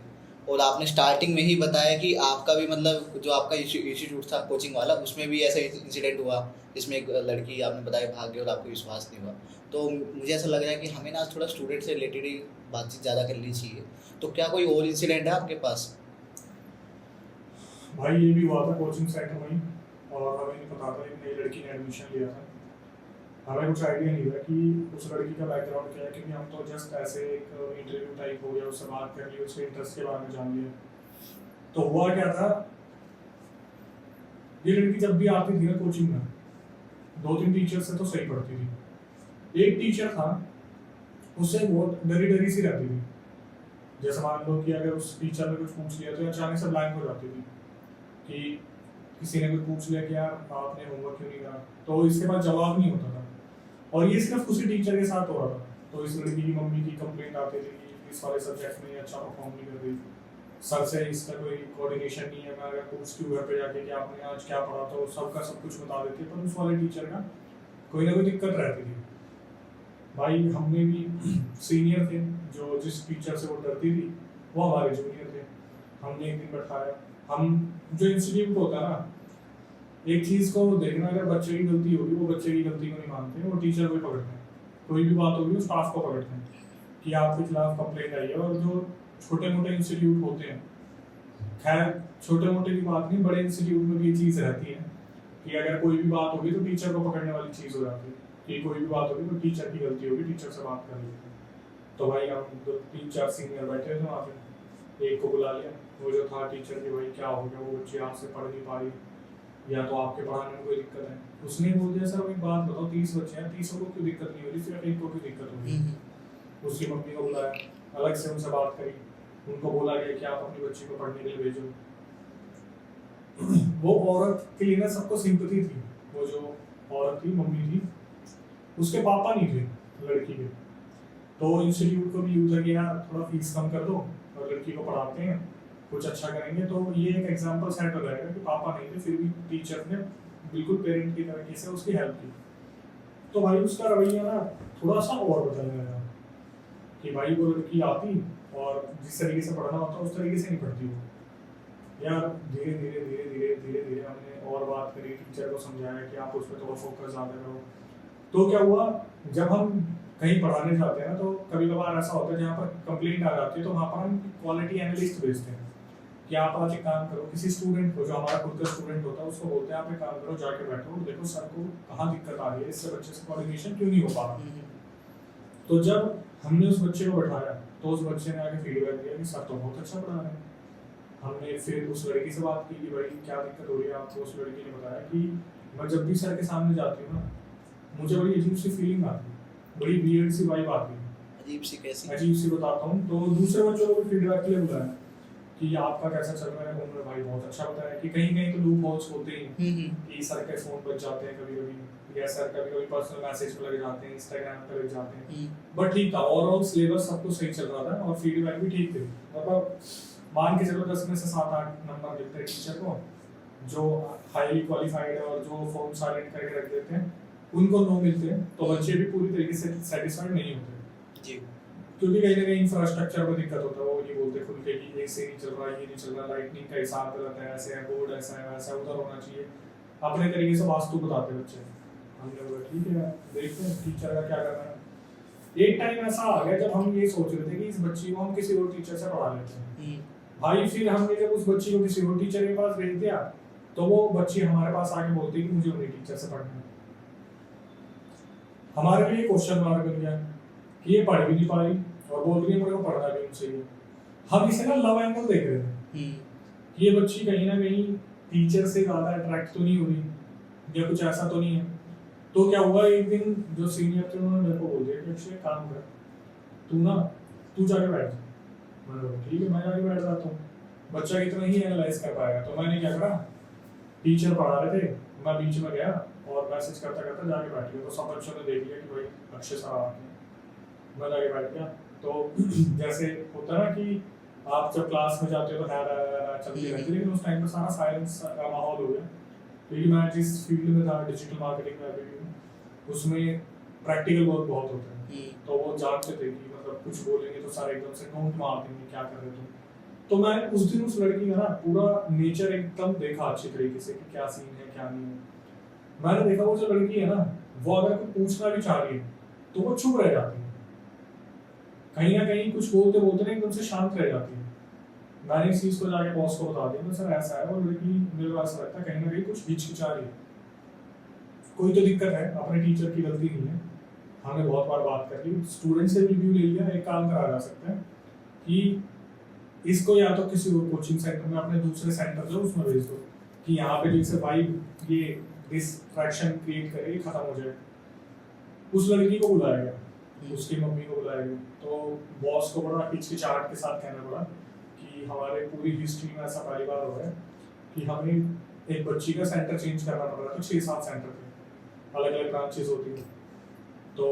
[SPEAKER 2] और आपने स्टार्टिंग में ही बताया कि आपका भी मतलब जो आपका इंस्टीट्यूट था कोचिंग वाला, उसमें भी ऐसा इंसिडेंट हुआ जिसमें एक लड़की आपने बताया भाग गई और आपको विश्वास नहीं हुआ। तो मुझे ऐसा लग रहा है कि हमें ना थोड़ा स्टूडेंट से रिलेटेड ही बातचीत ज़्यादा करनी चाहिए। तो क्या कोई और इंसिडेंट है आपके पास?
[SPEAKER 1] भाई ये भी हुआ था कोचिंग सेंटर में ही, और हमें नहीं पता था, एक नई लड़की ने एडमिशन लिया था। हमें कुछ आइडिया नहीं था कि उस लड़की का बैकग्राउंड क्या है, क्योंकि हम तो जस्ट ऐसे एक इंटरव्यू टाइप हो गया, उससे बात कर ली, उसके इंटरेस्ट के बारे में जान लिया। तो हुआ क्या था, ये लड़की जब भी आती थी ना कोचिंग में, 2-3 टीचर से तो सही पढ़ती थी। एक टीचर था, उससे बहुत डरी डरी सी रहती थी। जैसे मान लो कि अगर उस टीचर ने कुछ पूछ लिया तो अचानक से ब्लैंक हो जाती थी कि किसी ने कुछ पूछ लिया कि यार आपने होमवर्क क्यों नहीं करा, तो इसके बाद जवाब नहीं होता था। और ये सिर्फ उसी टीचर के साथ हो रहा था। तो इस लड़की की मम्मी की कंप्लेंट आती थी कि इस वाले सब्जेक्ट में अच्छा परफॉर्म नहीं कर रही, सर से इसका कोई कोऑर्डिनेशन नहीं है। मैं अगर पूछती हूँ घर पे जाके कि आपने आज क्या पढ़ा, तो सबका सब कुछ बता देती है, पर उस वाले टीचर का कोई ना कोई दिक्कत रहती थी। भाई हमने भी सीनियर थे जो जिस टीचर से वो डरती थी, वो हमारे जूनियर थे। हमने एक दिन बैठाया, हम जो इंस्टीट्यूट होता है ना, एक चीज को देखना, अगर बच्चे की गलती होगी वो बच्चे की गलती को नहीं मानते, वो टीचर को ही पकड़ते हैं। कोई भी बात होगी स्टाफ को पकड़ते हैं कि आपके खिलाफ कंप्लेंट आई है। और जो छोटे मोटे इंस्टीट्यूट होते हैं, खैर छोटे मोटे की बात नहीं, बड़े इंस्टीट्यूट में भी ये चीज़ रहती है कि अगर कोई भी बात होगी तो टीचर को पकड़ने वाली चीज़ हो जाती है कि कोई भी बात होगी तो टीचर की गलती होगी, टीचर से बात कर लेते हैं। तो भाई हम 2-3-4 सीनियर बैठे थे वहाँ पे, एक को बुला लिया, वो जो था टीचर की, भाई क्या हो गया, वो बच्ची आपसे पढ़ नहीं पा रही या तो आपके पढ़ाने में कोई दिक्कत है। उसने बोल दिया सर एक बात बताओ, 30 बच्चे हैं, 30 को क्यों दिक्कत नहीं हो रही, सिर्फ एक को क्यों दिक्कत हो रही। उसकी मम्मी को बुलाया, अलग से उनसे बात करी, उनको बोला गया कि आप अपनी बच्ची को पढ़ने के लिए भेजो। वो औरत के लिए ना सबको सिंपैथी थी। वो जो औरत थी, मम्मी थी, उसके पापा नहीं थे लड़की के, तो इंस्टीट्यूट को भी यूज किया थोड़ा फीस कम कर दो और लड़की को पढ़ाते हैं, कुछ अच्छा करेंगे। तो ये एक एग्जांपल सेट हो जाएगा कि पापा नहीं थे, फिर भी टीचर ने बिल्कुल पेरेंट की तरीके से उसकी हेल्प की। तो भाई उसका रवैया ना थोड़ा सा और बदलने लगा कि भाई वो लड़की आती और जिस तरीके से पढ़ना होता उस तरीके से नहीं पढ़ती वो। यार धीरे धीरे धीरे धीरे धीरे धीरे हमने और बात करी, टीचर को समझाया कि आप उस पर थोड़ा फोकस ज़्यादा करो। तो क्या हुआ, जब हम कहीं पढ़ाने जाते हैं ना, तो कभी कभार ऐसा होता है जहाँ पर कंप्लेंट आ जाती है, तो वहाँ पर हम क्वालिटी एनालिस्ट भेजते हैं कि आप आज एक काम करो, किसी स्टूडेंट को, जो हमारा खुद का स्टूडेंट होता है, उसको बोलते हैं आप एक काम करो, जाके बैठो, देखो सर को कहाँ दिक्कत आ रही है, इससे बच्चे से कोऑर्डिनेशन क्यों नहीं हो पा रहा। तो जब हमने उस बच्चे को बैठाया तो उस बच्चे ने आगे फीडबैक दिया कि सर तो बहुत अच्छा पढ़ा रहे हैं। हमने फिर उस लड़की से बात की कि भाई क्या दिक्कत हो रही है आपको। उस लड़की ने बताया कि मैं जब भी सर के सामने जाती हूँ ना, मुझे बड़ी अजीब सी फीलिंग आती है, बड़ी वियर्ड सी वाइब आती है।
[SPEAKER 2] अजीब सी कैसी?
[SPEAKER 1] अजीब सी बताता हूँ। तो दूसरे बच्चों को भी फीडबैक के लिए बुलाया कि आपका कैसा चल रहा है। उन्होंने भाई बहुत अच्छा बताया कि कहीं कहीं तो लूप होल्स होते ही कि सर के फोन बज जाते हैं कभी कभी, या सर कभी कभी पर्सनल मैसेज पे लग जाते हैं, इंस्टाग्राम पे लग जाते हैं। बट ठीक था, ओवरऑल सिलेबस सब कुछ सही चल रहा था और फीडबैक भी ठीक थे। मतलब मान के चलो 10 में से 7-8 नंबर मिलते हैं टीचर को, जो हाईली क्वालिफाइड है और जो फॉर्म साइलेंट करके रख देते हैं उनको 9 मिलते हैं। तो बच्चे भी पूरी तरीके से सेटिस्फाइड नहीं होते जी, क्योंकि कहीं ना कहीं इंफ्रास्ट्रक्चर में दिक्कत होता है। वो ये बोलते खुल के कि ऐसे नहीं चल रहा, ये नहीं चल रहा, लाइटनिंग का हिसाब गलत है, ऐसे है, बोर्ड ऐसा है, वैसा उधर होना चाहिए, अपने तरीके से वास्तु बताते बच्चे। हमने बोला ठीक है देखते हैं टीचर का क्या करना है। एक टाइम ऐसा आ गया जब हम ये सोच रहे थे कि इस बच्ची को हम किसी और टीचर से पढ़ा लेते हैं। भाई फिर हमने जब उस बच्ची को किसी और टीचर के पास भेज दिया तो वो बच्ची हमारे पास आके बोलती कि मुझे उन्हीं टीचर से पढ़ना है। हमारे लिए क्वेश्चन मार्क बन गया कि ये पढ़ भी नहीं पा रही और बोल रही है मुझे को पढ़ना भी उनसे ही। हम इसे ना लव एंगल देख रहे थे कि ये बच्ची कहीं ना कहीं टीचर से ज्यादा अट्रैक्ट तो नहीं हो रही या कुछ ऐसा तो नहीं है। तो क्या हुआ, एक दिन जो सीनियर थे उन्होंने मेरे को बोल दिया कि अक्षय काम कर, तू जाके बैठ। मैंने बोला ठीक है मैं जाके बैठ जाता हूँ, बच्चा कितना ही एनालाइज कर पाएगा। तो मैंने क्या करा, टीचर पढ़ा रहे थे, मैं बीच में गया और मैसेज करता करता जाके बैठ गया। तो सब बच्चों ने देख लिया कि भाई अक्षय सर आते हैं, मैं जाके बैठ गया। तो जैसे होता है ना कि आप जब क्लास में जाते हो तो चलती रहती है, लेकिन उस टाइम पर सारा साइलेंस का माहौल हो गया। क्योंकि मैं जिस फील्ड में था डिजिटल मार्केटिंग में अभी उसमें प्रैक्टिकल वर्क बहुत होता है, तो वो जानते थे कि मतलब कुछ बोलेंगे तो सारे एकदम से नोट मार देंगे क्या कर रहे थे। तो मैं उस दिन उस लड़की का ना पूरा नेचर एकदम देखा अच्छी तरीके से कि क्या सीन है क्या नहीं है। मैंने देखा वो जो लड़की है ना, वो अगर कोई पूछना भी चाह रही है तो वो चुप रह जाती है, कहीं ना कहीं कुछ बोलते बोलते ना एकदम से शांत रह जाती है। मैंने इस चीज़ को जाके बॉस को बता दिया, तो सर ऐसा है, और लड़की मेरे को ऐसा लगता है कहीं ना कहीं कुछ हिचकिचा रही है, कोई तो दिक्कत है, अपने टीचर की गलती नहीं है। हमने बहुत बार बात कर ली, स्टूडेंट से रिव्यू ले लिया, एक काम करा जा सकता है कि इसको या तो किसी और कोचिंग सेंटर में, अपने दूसरे सेंटर जो उसमें भेज दो कि यहाँ पे जैसे वाइब ये डिस्ट्रैक्शन क्रिएट करे, खत्म हो जाए। उस लड़की को बुलाया गया, उसकी मम्मी को बुलाया गया, तो बॉस को बड़ा हिचकिचाहट के साथ कहना पड़ा कि हमारे पूरी हिस्ट्री में ऐसा पहली बार हो रहा है कि हमें एक बच्ची का सेंटर चेंज करना पड़ रहा था। 6-7 सेंटर थे, अलग अलग ब्रांचेस होती हैं। तो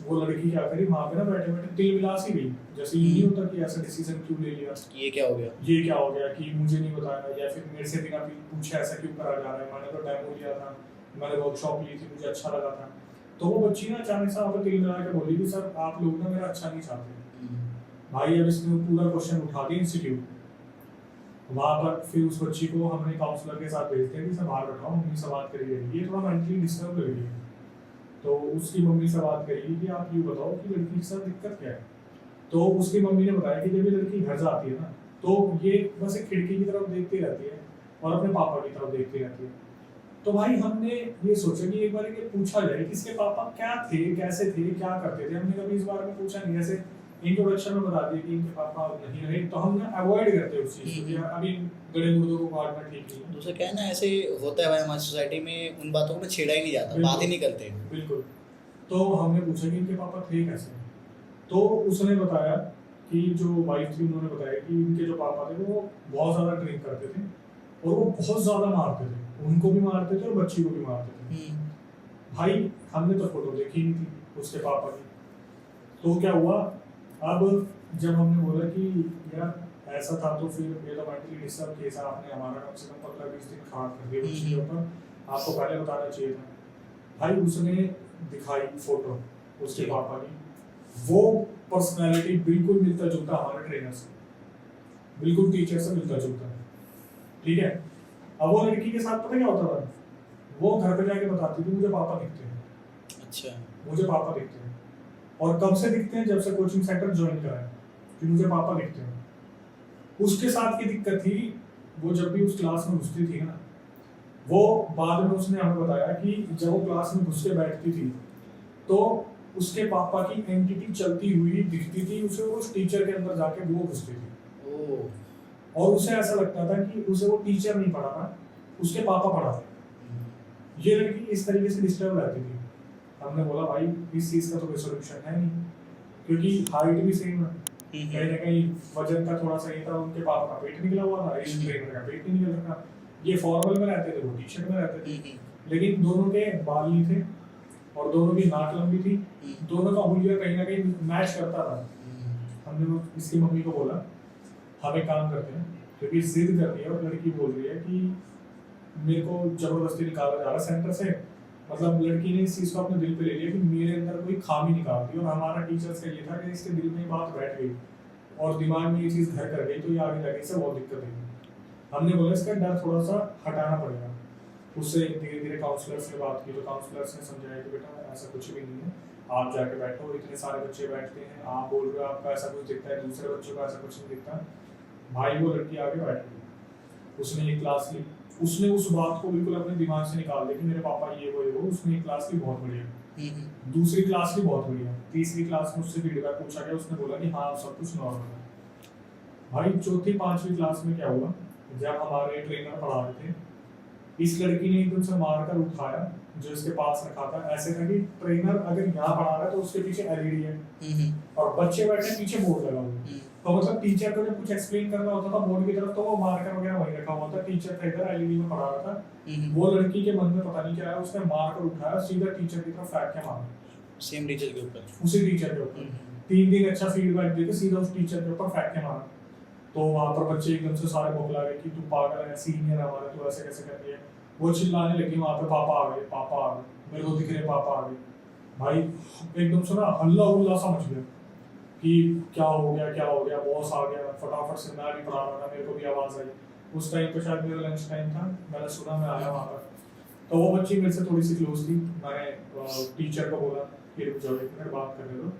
[SPEAKER 1] वो लड़की क्या करी, वहाँ पे ना बैठे बैठे तिल मिला सी गई, जैसे ये नहीं होता कि ऐसा डिसीजन क्यों ले लिया,
[SPEAKER 2] ये क्या हो गया,
[SPEAKER 1] ये क्या हो गया, कि मुझे नहीं बताया, या फिर मेरे से बिना पूछे ऐसा क्यों करा जा रहा है, मैंने तो डेमो लिया था, मैंने वर्कशॉप ली थी, मुझे अच्छा लगा था। तो वो बच्ची ना अचानक से वहाँ पे तिल मिला के बोली कि सर आप लोग ना मेरा अच्छा नहीं चाहते। भाई अब इसने पूरा क्वेश्चन उठा दिया इंस्टीट्यूट, वहाँ पर फिर उस बच्ची को हमने काउंसलर के साथ भेजते हैं कि सर बाहर बैठाओ, मम्मी से बात करिए, ये थोड़ा मेंटली डिस्टर्ब लग रही है। तो उसकी मम्मी से बात करिए कि आप ये बताओ कि लड़की के साथ दिक्कत क्या है। तो उसकी मम्मी ने बताया कि जब ये लड़की घर जाती है ना, तो ये बस एक खिड़की की तरफ देखती रहती है और अपने पापा की तरफ देखती रहती है। तो भाई हमने ये सोचा कि एक बार ये पूछा जाए कि इसके पापा क्या थे, कैसे थे, क्या करते थे। हमने कभी इस बारे में पूछा नहीं, जैसे इंट्रोडक्शन में बता दिया कि इनके पापा नहीं रहे, तो हम ना अवॉइड करते हैं उस चीज़ को, अभी गड़े मुर्दों को काटना ठीक नहीं है।
[SPEAKER 2] दूसरा क्या है ना, ऐसे होता है भाई हमारी सोसाइटी में, उन बातों को ना छेड़ा ही नहीं जाता, बात ही नहीं करते।
[SPEAKER 1] बिल्कुल। तो हमने पूछा कि इनके पापा थे कैसे, तो उसने बताया कि जो वाइफ थी उन्होंने बताया कि इनके जो पापा थे वो बहुत ज़्यादा ड्रिंक करते थे और वो बहुत ज़्यादा मारते थे, उनको भी मारते थे और बच्ची को भी मारते थे। भाई हमने तो फोटो देखी नहीं थी उसके पापा की। तो क्या हुआ, अब जब हमने बोला कि यार ऐसा था, तो फिर ये तो मेंटली डिस्टर्ब केस है, आपने हमारा कम से कम 15-20 दिन खराब कर दिया बच्ची के ऊपर, आपको पहले बताना चाहिए था। भाई उसने दिखाई फोटो उसके पापा की, वो पर्सनैलिटी बिल्कुल मिलता जुलता हमारे ट्रेनर से, बिल्कुल टीचर से मिलता जुलता, ठीक है। अब वो लड़की के साथ पता क्या होता था, वो घर पे जाके बताती थी मुझे पापा दिखते हैं,
[SPEAKER 2] अच्छा
[SPEAKER 1] मुझे पापा दिखते हैं। और कब से दिखते हैं, जब से कोचिंग सेंटर ज्वाइन करा है कि मुझे पापा दिखते हैं। उसके साथ की दिक्कत थी, वो जब भी उस क्लास में घुसती थी ना, वो बाद में उसने हमें बताया कि जब वो क्लास में घुस के बैठती थी तो उसके पापा की एंटिटी चलती हुई दिखती थी उसे, उस टीचर के अंदर जाके वो घुसती थी। और उसे ऐसा लगता था कि उसे वो टीचर नहीं पढ़ा था, उसके पापा पढ़ा था। ये लड़की इस तरीके से डिस्टर्ब रहती थी। हमने बोला भाई इस चीज़ का तो कोई सोल्यूशन है नहीं, क्योंकि हाइट भी सेम है, कहीं ना कहीं वजन का थोड़ा सा ही था, उनके पापा का पेट निकला हुआ था, इस ट्रेनर का पेट नहीं निकल रखा। ये फॉर्मल में रहते थे, वो टी शर्ट में रहते थे, लेकिन दोनों के बाल नहीं थे और दोनों की नाक लंबी थी, दोनों का हुलिया कहीं ना कहीं मैच करता था। हमने इसकी मम्मी को बोला हम एक काम करते हैं, क्योंकि जिद कर रही है और लड़की बोल रही है कि मेरे को जबरदस्ती निकाला जा रहा है सेंटर से, मतलब लड़की ने इस चीज़ को अपने दिल पे ले लिया कि मेरे अंदर कोई खामी निकाल दी। और हमारा टीचर्स का ये था कि इसके दिल में ये बात बैठ गई और दिमाग में ये चीज़ घर कर गई, तो ये आगे जाके इससे बहुत दिक्कत है। हमने बोला इसका डर थोड़ा सा हटाना पड़ेगा। उससे धीरे धीरे काउंसलर्स ने बात की, तो काउंसलर्स ने समझाया कि बेटा ऐसा कुछ भी नहीं है, आप जाके बैठो, इतने सारे बच्चे बैठते हैं, आप बोल रहे हो आपका ऐसा कुछ दिखता है, दूसरे बच्चों का ऐसा कुछ नहीं दिखता। भाई वो लड़की आगे बैठ गई, उसने एक क्लास ली, उसने उस बात को बिल्कुल अपने दिमाग से निकाल दिया कि मेरे पापा ये वो, उसने एक क्लास ली बहुत बढ़िया, दूसरी क्लास ली बहुत बढ़िया, तीसरी क्लास में उससे फीडबैक पूछा गया, उसने बोला कि हाँ सब कुछ नॉर्मल है। भाई चौथी 5वीं क्लास में क्या हुआ, जब हमारे ट्रेनर पढ़ा रहे थे, इस लड़की ने एकदम से मारकर उठाया जो इसके पास रखा था। ऐसे था कि ट्रेनर अगर यहाँ पढ़ा रहा है तो उसके पीछे एलईडी है और बच्चे बैठे पीछे बोर्ड लगा हुआ, तो मतलब टीचर को जब कुछ एक्सप्लेन करना होता था बोर्ड की तरफ, तो वो मार्कर वगैरह वहीं रखा हुआ था, टीचर था इधर एलईडी में पढ़ा रहा था। वो लड़की के मन में पता नहीं क्या है, उसने मारकर उठाया, सीधा टीचर की तरफ फेंक के मारा,
[SPEAKER 2] सेम टीचर के ऊपर,
[SPEAKER 1] उसी टीचर के ऊपर। 3 दिन अच्छा फीडबैक देके सीधा उस टीचर के ऊपर फेंक के मारा। तो वहाँ पर बच्चे एकदम से सारे बौखला गए कि तू पागल है, सीनियर हमारा, तू ऐसे कैसे कर रही है। वो चिल्लाने लगी, वहाँ पे पापा आ गए, पापा आ गए, मेरे को दिख रहे पापा आ गए। भाई एकदम से ना हल्ला उल्ला समझ गया कि क्या हो गया, बॉस आ गया। फटाफट से मैं भी पढ़ा रहा था, मेरे को भी आवाज़ आई। उस टाइम पे शायद मेरा लंच टाइम था, मैंने सुना, मैं आया वहाँ पर। तो वो बच्ची मेरे से थोड़ी सी क्लोज थी, मैंने टीचर को बोला कि रुक जाओ एक मिनट बात करने दो।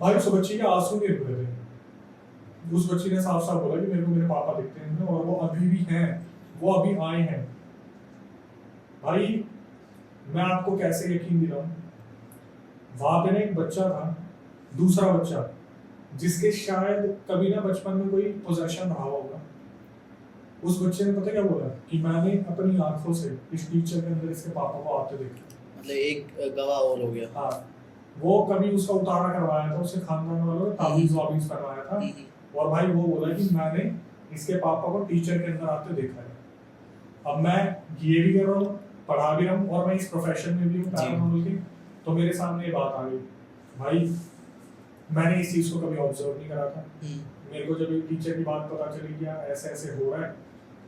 [SPEAKER 1] भाई उस बच्ची के आंसू नहीं रुक रहे थे, उस बच्ची ने साफ साफ बोला कि मेरे को मेरे पापा दिखते हैं और वो अभी भी हैं, वो अभी आए हैं। भाई मैं आपको कैसे यकीन दिलाऊं, वहां पे ना एक बच्चा था, दूसरा बच्चा, जिसके शायद कभी ना बचपन में कोई पोजेशन रहा होगा। उस बच्चे ने पता क्या बोला कि मैंने अपनी आंखों से इस टीचर के अंदर इसके पापा को आते देखा।
[SPEAKER 2] मतलब एक गवाह और हो गया।
[SPEAKER 1] हाँ, वो कभी उसका उतारा करवाया था, उसके खानदान वालों ने ताबीज वाबीज करवाया था, और भाई वो बोला कि मैंने इसके पापा को टीचर के अंदर आते देखा है। अब मैं ये भी कर रहा हूँ, पढ़ा भी रहा हूँ, और मैं इस प्रोफेशन में भी हूँ पैरानॉर्मल की, तो मेरे सामने ये बात आ गई। भाई मैंने इस चीज को कभी ऑब्जर्व नहीं करा था। मेरे को जब एक टीचर की बात पता चली कि ऐसे ऐसे हो रहा है,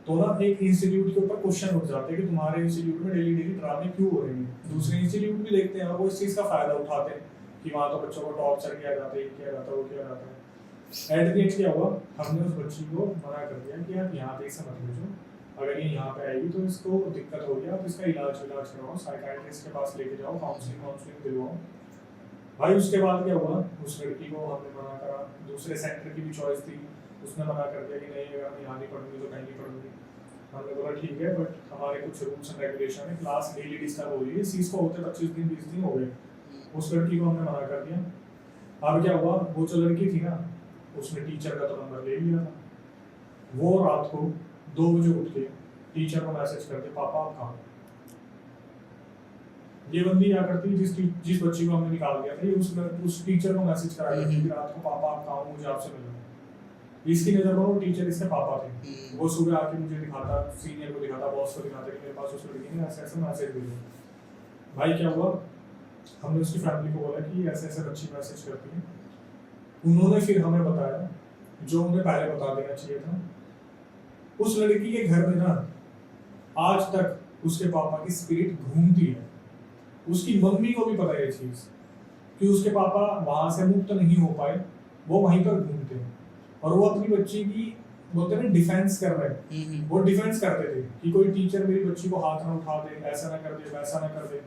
[SPEAKER 1] तो ना एक इंस्टीट्यूट के ऊपर क्वेश्चन उठ जाते हैं कि तुम्हारे इंस्टीट्यूट में डेली डेली ड्रामे क्यों हो रहे हैं। दूसरे इंस्टीट्यूट भी देखते हैं और वो इस चीज का फायदा उठाते हैं कि वहाँ तो बच्चों को टॉर्चर किया जाता है, किया जाता है, वो किया जाता है। एट द एंड क्या हुआ, हमने उस बच्ची को मना कर दिया कि आप यहाँ पे इसे मत भेजो, अगर ये यहाँ पे आएगी तो इसको दिक्कत होगी, आप इसका इलाज करवाओ, साइकाइट्रिस्ट के पास लेके जाओ, काउंसलिंग दिलवाओ। भाई उसके बाद क्या हुआ, उस लड़की को हमने मना करा, दूसरे सेंटर की भी चॉइस थी, उसने मना कर दिया कि नहीं अगर मैं यहाँ नहीं पढ़ूंगी तो कहीं नहीं पढ़ूंगी। हमने बोला ठीक है, बट हमारे कुछ रूल्स एंड रेगुलेशन है, क्लास डेली डिस्टर्ब हो रही है, इस चीज़ को होते 25 दिन 20 दिन हो गए, उस लड़की को हमने मना कर दिया। अब क्या हुआ, वो जो लड़की थी ना, उसने टीचर का तो नंबर ले लिया था। वो रात को 2 बजे उठ के टीचर को मैसेज करते, पापा आप कहाँ? ये बंदी क्या करती, जिस बच्ची को हमने निकाल दिया था, ये उस टीचर को मैसेज करा करती थी रात को, पापा आप कहाँ हो, मुझे आपसे मिलना है। इसकी नजर में वो टीचर इसके पापा थे। वो सुबह आके मुझे दिखाता, सीनियर को दिखाता, बॉस को दिखाता कि मेरे पास उस लड़की ने ऐसे ऐसे मैसेज भेजे। भाई क्या हुआ, हमने उसकी फैमिली को बोला कि ऐसे ऐसे बच्ची मैसेज करती है। उन्होंने फिर हमें बताया जो उन्हें पहले बता देना चाहिए था। उस लड़की के घर में ना आज तक उसके पापा की स्पिरिट घूमती है। उसकी मम्मी को भी पता है ये चीज कि उसके पापा वहां से मुक्त नहीं हो पाए, वो वहीं पर घूमते हैं, और वो अपनी बच्ची की बोलते हैं डिफेंस कर रहे हैं। वो डिफेंस करते थे कि कोई टीचर मेरी बच्ची को हाथ ना उठा दे, ऐसा ना कर दे, वैसा ना कर दे।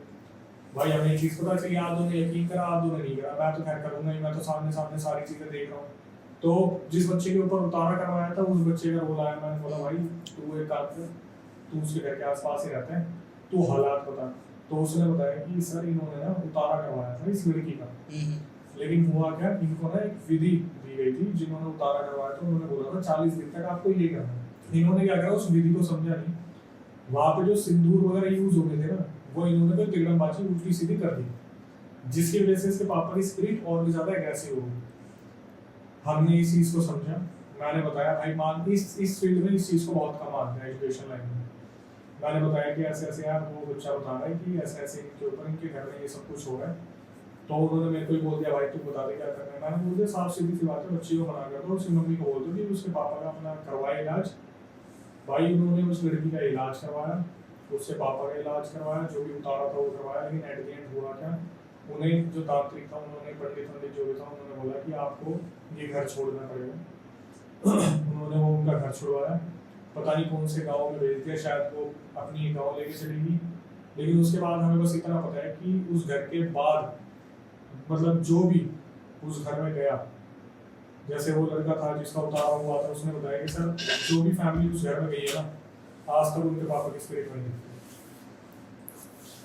[SPEAKER 1] भाई हमें ये चीज पता चली, आदों ने यकीन करा, आदों ने नहीं करा। मैं तो खैर करूंगा ही, मैं तो सामने सामने सारी चीजें देख रहा हूँ। तो जिस बच्चे के ऊपर उतारा करवाया था, उस बच्चे का रोल आया, मैंने बोला भाई तू एक काम कर, तू उसके घर के आसपास ही रहता है, तू हालात बता। तो उसने बताया कि सर इन्होंने ना उतारा करवाया था इस लड़की का, लेकिन हुआ क्या, इनको ना एक विधि दी गई थी, जिन्होंने उतारा करवाया था उन्होंने बोला था 40 दिन तक आपको ये करना है। इन्होंने क्या करा, उस विधि को समझा नहीं, वहां पे जो सिंदूर वगैरह यूज होते थे ना, वो इन्होंने तो तिगड़मबाजी उल्टी सीधी कर दी, जिसकी वजह से इसके पापा की स्पिरिट और भी ज्यादा एग्रेसिव हो गई। हमने इस चीज को समझा, मैंने बताया भाई मान इस फील्ड में इस चीज को बहुत कम आता है एजुकेशन लाइन में। मैंने बताया कि ऐसे ऐसे यार वो बच्चा बता रहा है कि ऐसे ऐसे इनके ऊपर इनके घर में ये सब कुछ हो रहा है। तो उन्होंने मेरे को ही बोल दिया भाई तू बता दे क्या करना है। मैंने बोल दिया साफ सीधी सी बात है, बच्ची को मना कर दो, उसकी मम्मी को बोल दो कि उसके पापा का अपना करवाए इलाज। भाई उन्होंने उस लड़की का इलाज करवाया, उससे पापा का इलाज करवाया, जो भी उतारा था वो करवाया, लेकिन एट द एंड हुआ क्या, उन्हें जो तांत्रिक था, उन्होंने पंडित जो भी था, उन्होंने बोला कि आपको ये घर छोड़ना पड़ेगा। उन्होंने वो उनका घर छुड़वाया, पता नहीं कौन से गाँव में भेज दिया, शायद वो अपनी गाँव लेके चलेगी। लेकिन उसके बाद हमें बस इतना पता है कि उस घर के बाद मतलब जो भी उस घर में गया, जैसे वो लड़का था जिसका उतारा हुआ था, उसने बताया कि सर जो भी फैमिली उस घर में गई है ना, आज तक उनके पापा की स्पिरिट नहीं दिखती।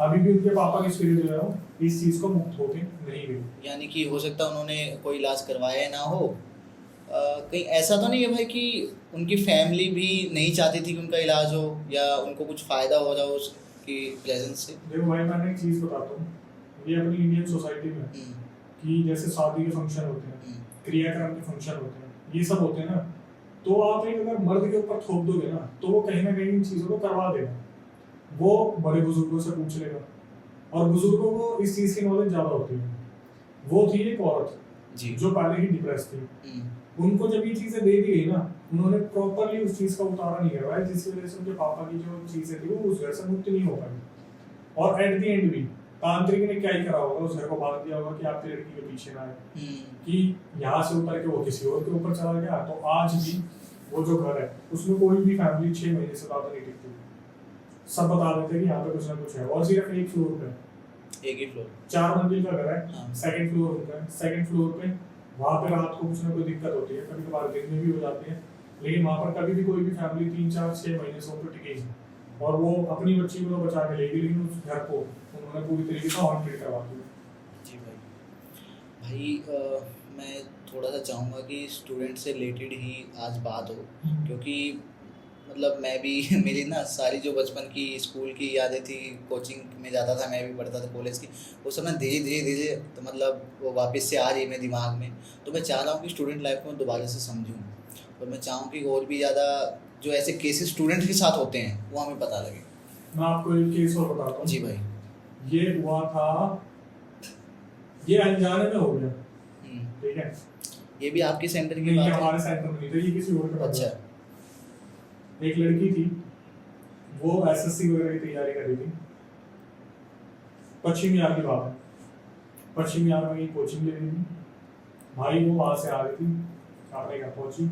[SPEAKER 1] अभी भी उनके पापा की स्पिरिट जो है इस चीज को मुक्त होके नहीं गई।
[SPEAKER 2] यानी कि हो सकता है उन्होंने कोई इलाज करवाया ना हो, कहीं ऐसा तो नहीं है भाई कि उनकी फैमिली भी नहीं चाहती थी कि उनका इलाज हो, या उनको कुछ फायदा हो जाए उसकी प्रेजेंस से।
[SPEAKER 1] देखो भाई मैंने एक चीज बताता हूँ, ये अपनी इंडियन सोसाइटी में कि जैसे शादी के फंक्शन होते हैं, क्रियाक्रम के फंक्शन होते हैं, ये सब होते हैं ना, तो आप एक अगर मर्द के ऊपर थोप दोगे ना, तो वो कहीं ना कहीं इन चीजों को करवा देगा। वो बड़े बुजुर्गों से पूछ लेगा, और बुजुर्गों को इस चीज की नॉलेज ज्यादा होती है। वो थी एक औरत जो पहले ही डिप्रेस थी, उनको जब ये चीजें दे दी गई ना, उन्होंने प्रॉपरली उस चीज का उतारा नहीं करवाया, जिसकी वजह से उनके पापा की जो चीजें थी वो उस घर से मुक्त नहीं हो पाई। और एट द एंड भी तांत्रिक ने क्या ही करा होगा, उस घर को बांध दिया होगा कि आपकी लड़की के पीछे ना आए, कि यहाँ से उतर के वो किसी और के ऊपर चला गया। तो आज भी वो जो घर है उसमें कोई भी फैमिली 6 महीने से ज्यादा नहीं टिकती। सब बता देते कि यहाँ पे कुछ ना कुछ है, और सिर्फ एक फ्लोर पे,
[SPEAKER 2] एक ही फ्लोर,
[SPEAKER 1] 4 मंजिल का घर है, सेकंड फ्लोर होता है, सेकंड फ्लोर पे वहाँ पे रात को कुछ ना कोई दिक्कत होती है, कभी कभार दिन में भी हो जाती है, लेकिन वहाँ पर कभी भी कोई भी फैमिली 3 4 6 महीने से ऊपर टिकेगी और वो अपनी बच्ची को तो बचा के लेगी, लेकिन उस घर को उन्होंने पूरी तरीके से हॉन्टेड करवा दिया।
[SPEAKER 2] जी भाई मैं थोड़ा सा चाहूँगा कि स्टूडेंट से रिलेटेड ही आज बात हो, क्योंकि मतलब मैं भी मेरी ना सारी जो बचपन की स्कूल की यादें थी, कोचिंग में जाता था, मैं भी पढ़ता था कॉलेज की, वो सब ना धीरे धीरे धीरे तो मतलब वो वापस से आ रही है मेरे दिमाग में। तो मैं चाह रहा हूँ कि स्टूडेंट लाइफ को दोबारा से समझूँ, और मैं चाहूँ कि और भी ज़्यादा जो ऐसे केसेस स्टूडेंट के साथ होते हैं वो हमें पता लगे।
[SPEAKER 1] मैं आपको एक केस और बताता हूँ।
[SPEAKER 2] जी भाई।
[SPEAKER 1] ये हुआ था, ये अनजाने में हो गया, ठीक है।
[SPEAKER 2] ये भी आपके सेंटर की
[SPEAKER 1] नहीं,
[SPEAKER 2] बात
[SPEAKER 1] ये
[SPEAKER 2] है?
[SPEAKER 1] हमारे सेंटर में नहीं था, ये किसी और का था।
[SPEAKER 2] अच्छा।
[SPEAKER 1] एक लड़की थी, वो एसएससी वगैरह की तैयारी कर रही थी, पश्चिम बिहार की बात है, पश्चिम बिहार में कोचिंग ले रही थी। भाई वो वहां से आ रही थी, अपने घर पहुंची।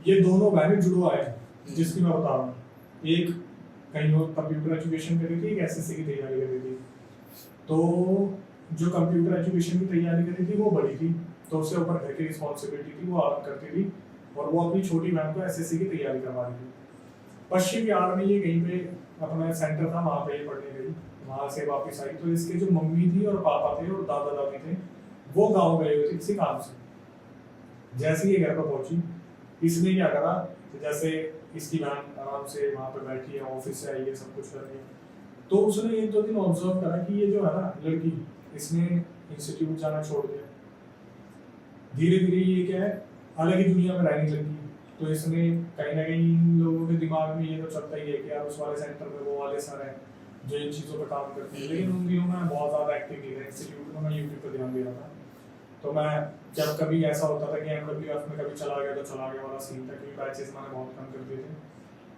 [SPEAKER 1] ये दोनों बहनें जुड़वा है जिसकी मैं बता रहा हूँ, एक कहीं और कंप्यूटर एजुकेशन कर रही थी, एक एसएससी की तैयारी कर रही थी। तो जो कंप्यूटर एजुकेशन की तैयारी कर रही थी वो बड़ी थी, तो उससे ऊपर घर की रिस्पॉन्सिबिलिटी थी, वो आराम करती थी, और वो अपनी छोटी बहन को एसएससी की तैयारी करवा रही थी। पश्चिम बिहार में ये कहीं पे अपना सेंटर था, वहाँ पे ये पढ़ने गई, वहाँ से वापस आई। तो इसके जो मम्मी थी और पापा थे और दादा दादी थे, वो गाँव गए हुए थे किसी काम से। जैसे ही ये घर पर पहुंची, इसने क्या करा, जैसे इसकी बहन आराम से वहाँ पे बैठी है, ऑफिस से आई है, सब कुछ कर रही है, तो उसने 1 2 दिन ऑब्जर्व करा कि ये जो है ना लड़की, इसने इंस्टीट्यूट जाना छोड़ दिया, धीरे धीरे ये क्या है अलग ही दुनिया में रहने लगी। तो इसने कहीं ना कहीं इन लोगों के दिमाग में ये तो चलता ही है कि यार उस वाले सेंटर में वो वाले सर हैं जो इन चीज़ों पर काम करते हैं। लेकिन उन दिनों में बहुत ज़्यादा एक्टिव नहीं था इंस्टीट्यूट में, मैं यूट्यूब पर ध्यान दे रहा था। तो मैं जब कभी ऐसा होता था कि MWF में कभी चला गया तो चला गया वाला सीन था, क्योंकि बैचेस मैंने बहुत कम कर दिए थे।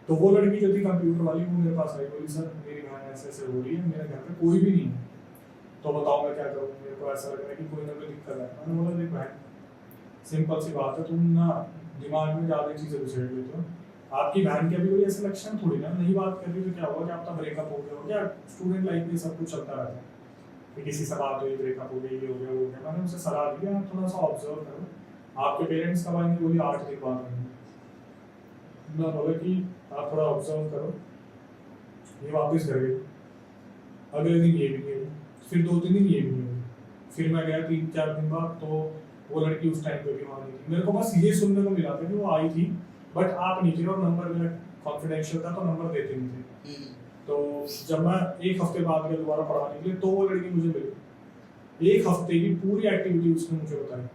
[SPEAKER 1] तो वो लड़की जो थी कंप्यूटर वाली, वो मेरे पास आई, बोली सर मेरी बहन ऐसे ऐसे हो रही है, मेरे घर पे कोई भी नहीं है, तो बताओ मैं क्या करूँ, मेरे को ऐसा लग रहा है कि कोई ना कोई दिक्कत है। मैंने बोला देख बहन, सिंपल सी बात है, तुम ना दिमाग में ज़्यादा चीज़ें घुसेड़ लेते हो। आपकी बहन के अभी कोई ऐसे लक्षण थोड़ी ना, नहीं बात कर रही तो क्या होगा कि आपका ब्रेकअप हो गया हो, क्या स्टूडेंट लाइफ में सब कुछ चलता रहता है कि किसी से बात हुई, ब्रेकअप हो गई, ये हो गया, वो हो गया। मैंने उसे सलाह दी आप थोड़ा सा ऑब्जर्व करो, आपके पेरेंट्स कब आएंगे, बोली 8 दिन बाद आएंगे। मैं बोला कि आप थोड़ा ऑब्जर्व करो। ये वापस घर गई, अगले दिन ये भी नहीं हुई, फिर 2 3 दिन ये भी नहीं हुई, फिर मैं गया 3 4 दिन बाद, तो वो लड़की उस टाइम पे भी वहाँ नहीं थी। मेरे को बस ये सुनने को मिला था कि वो आई थी बट आप नहीं थे, और नंबर मेरा कॉन्फिडेंशियल था तो नंबर देते नहीं थे। तो जब मैं 1 हफ्ते बाद में दोबारा पढ़ाने के लिए, तो वो लड़की मुझे मिली। 1 हफ्ते की पूरी एक्टिविटी उसने मुझे बताई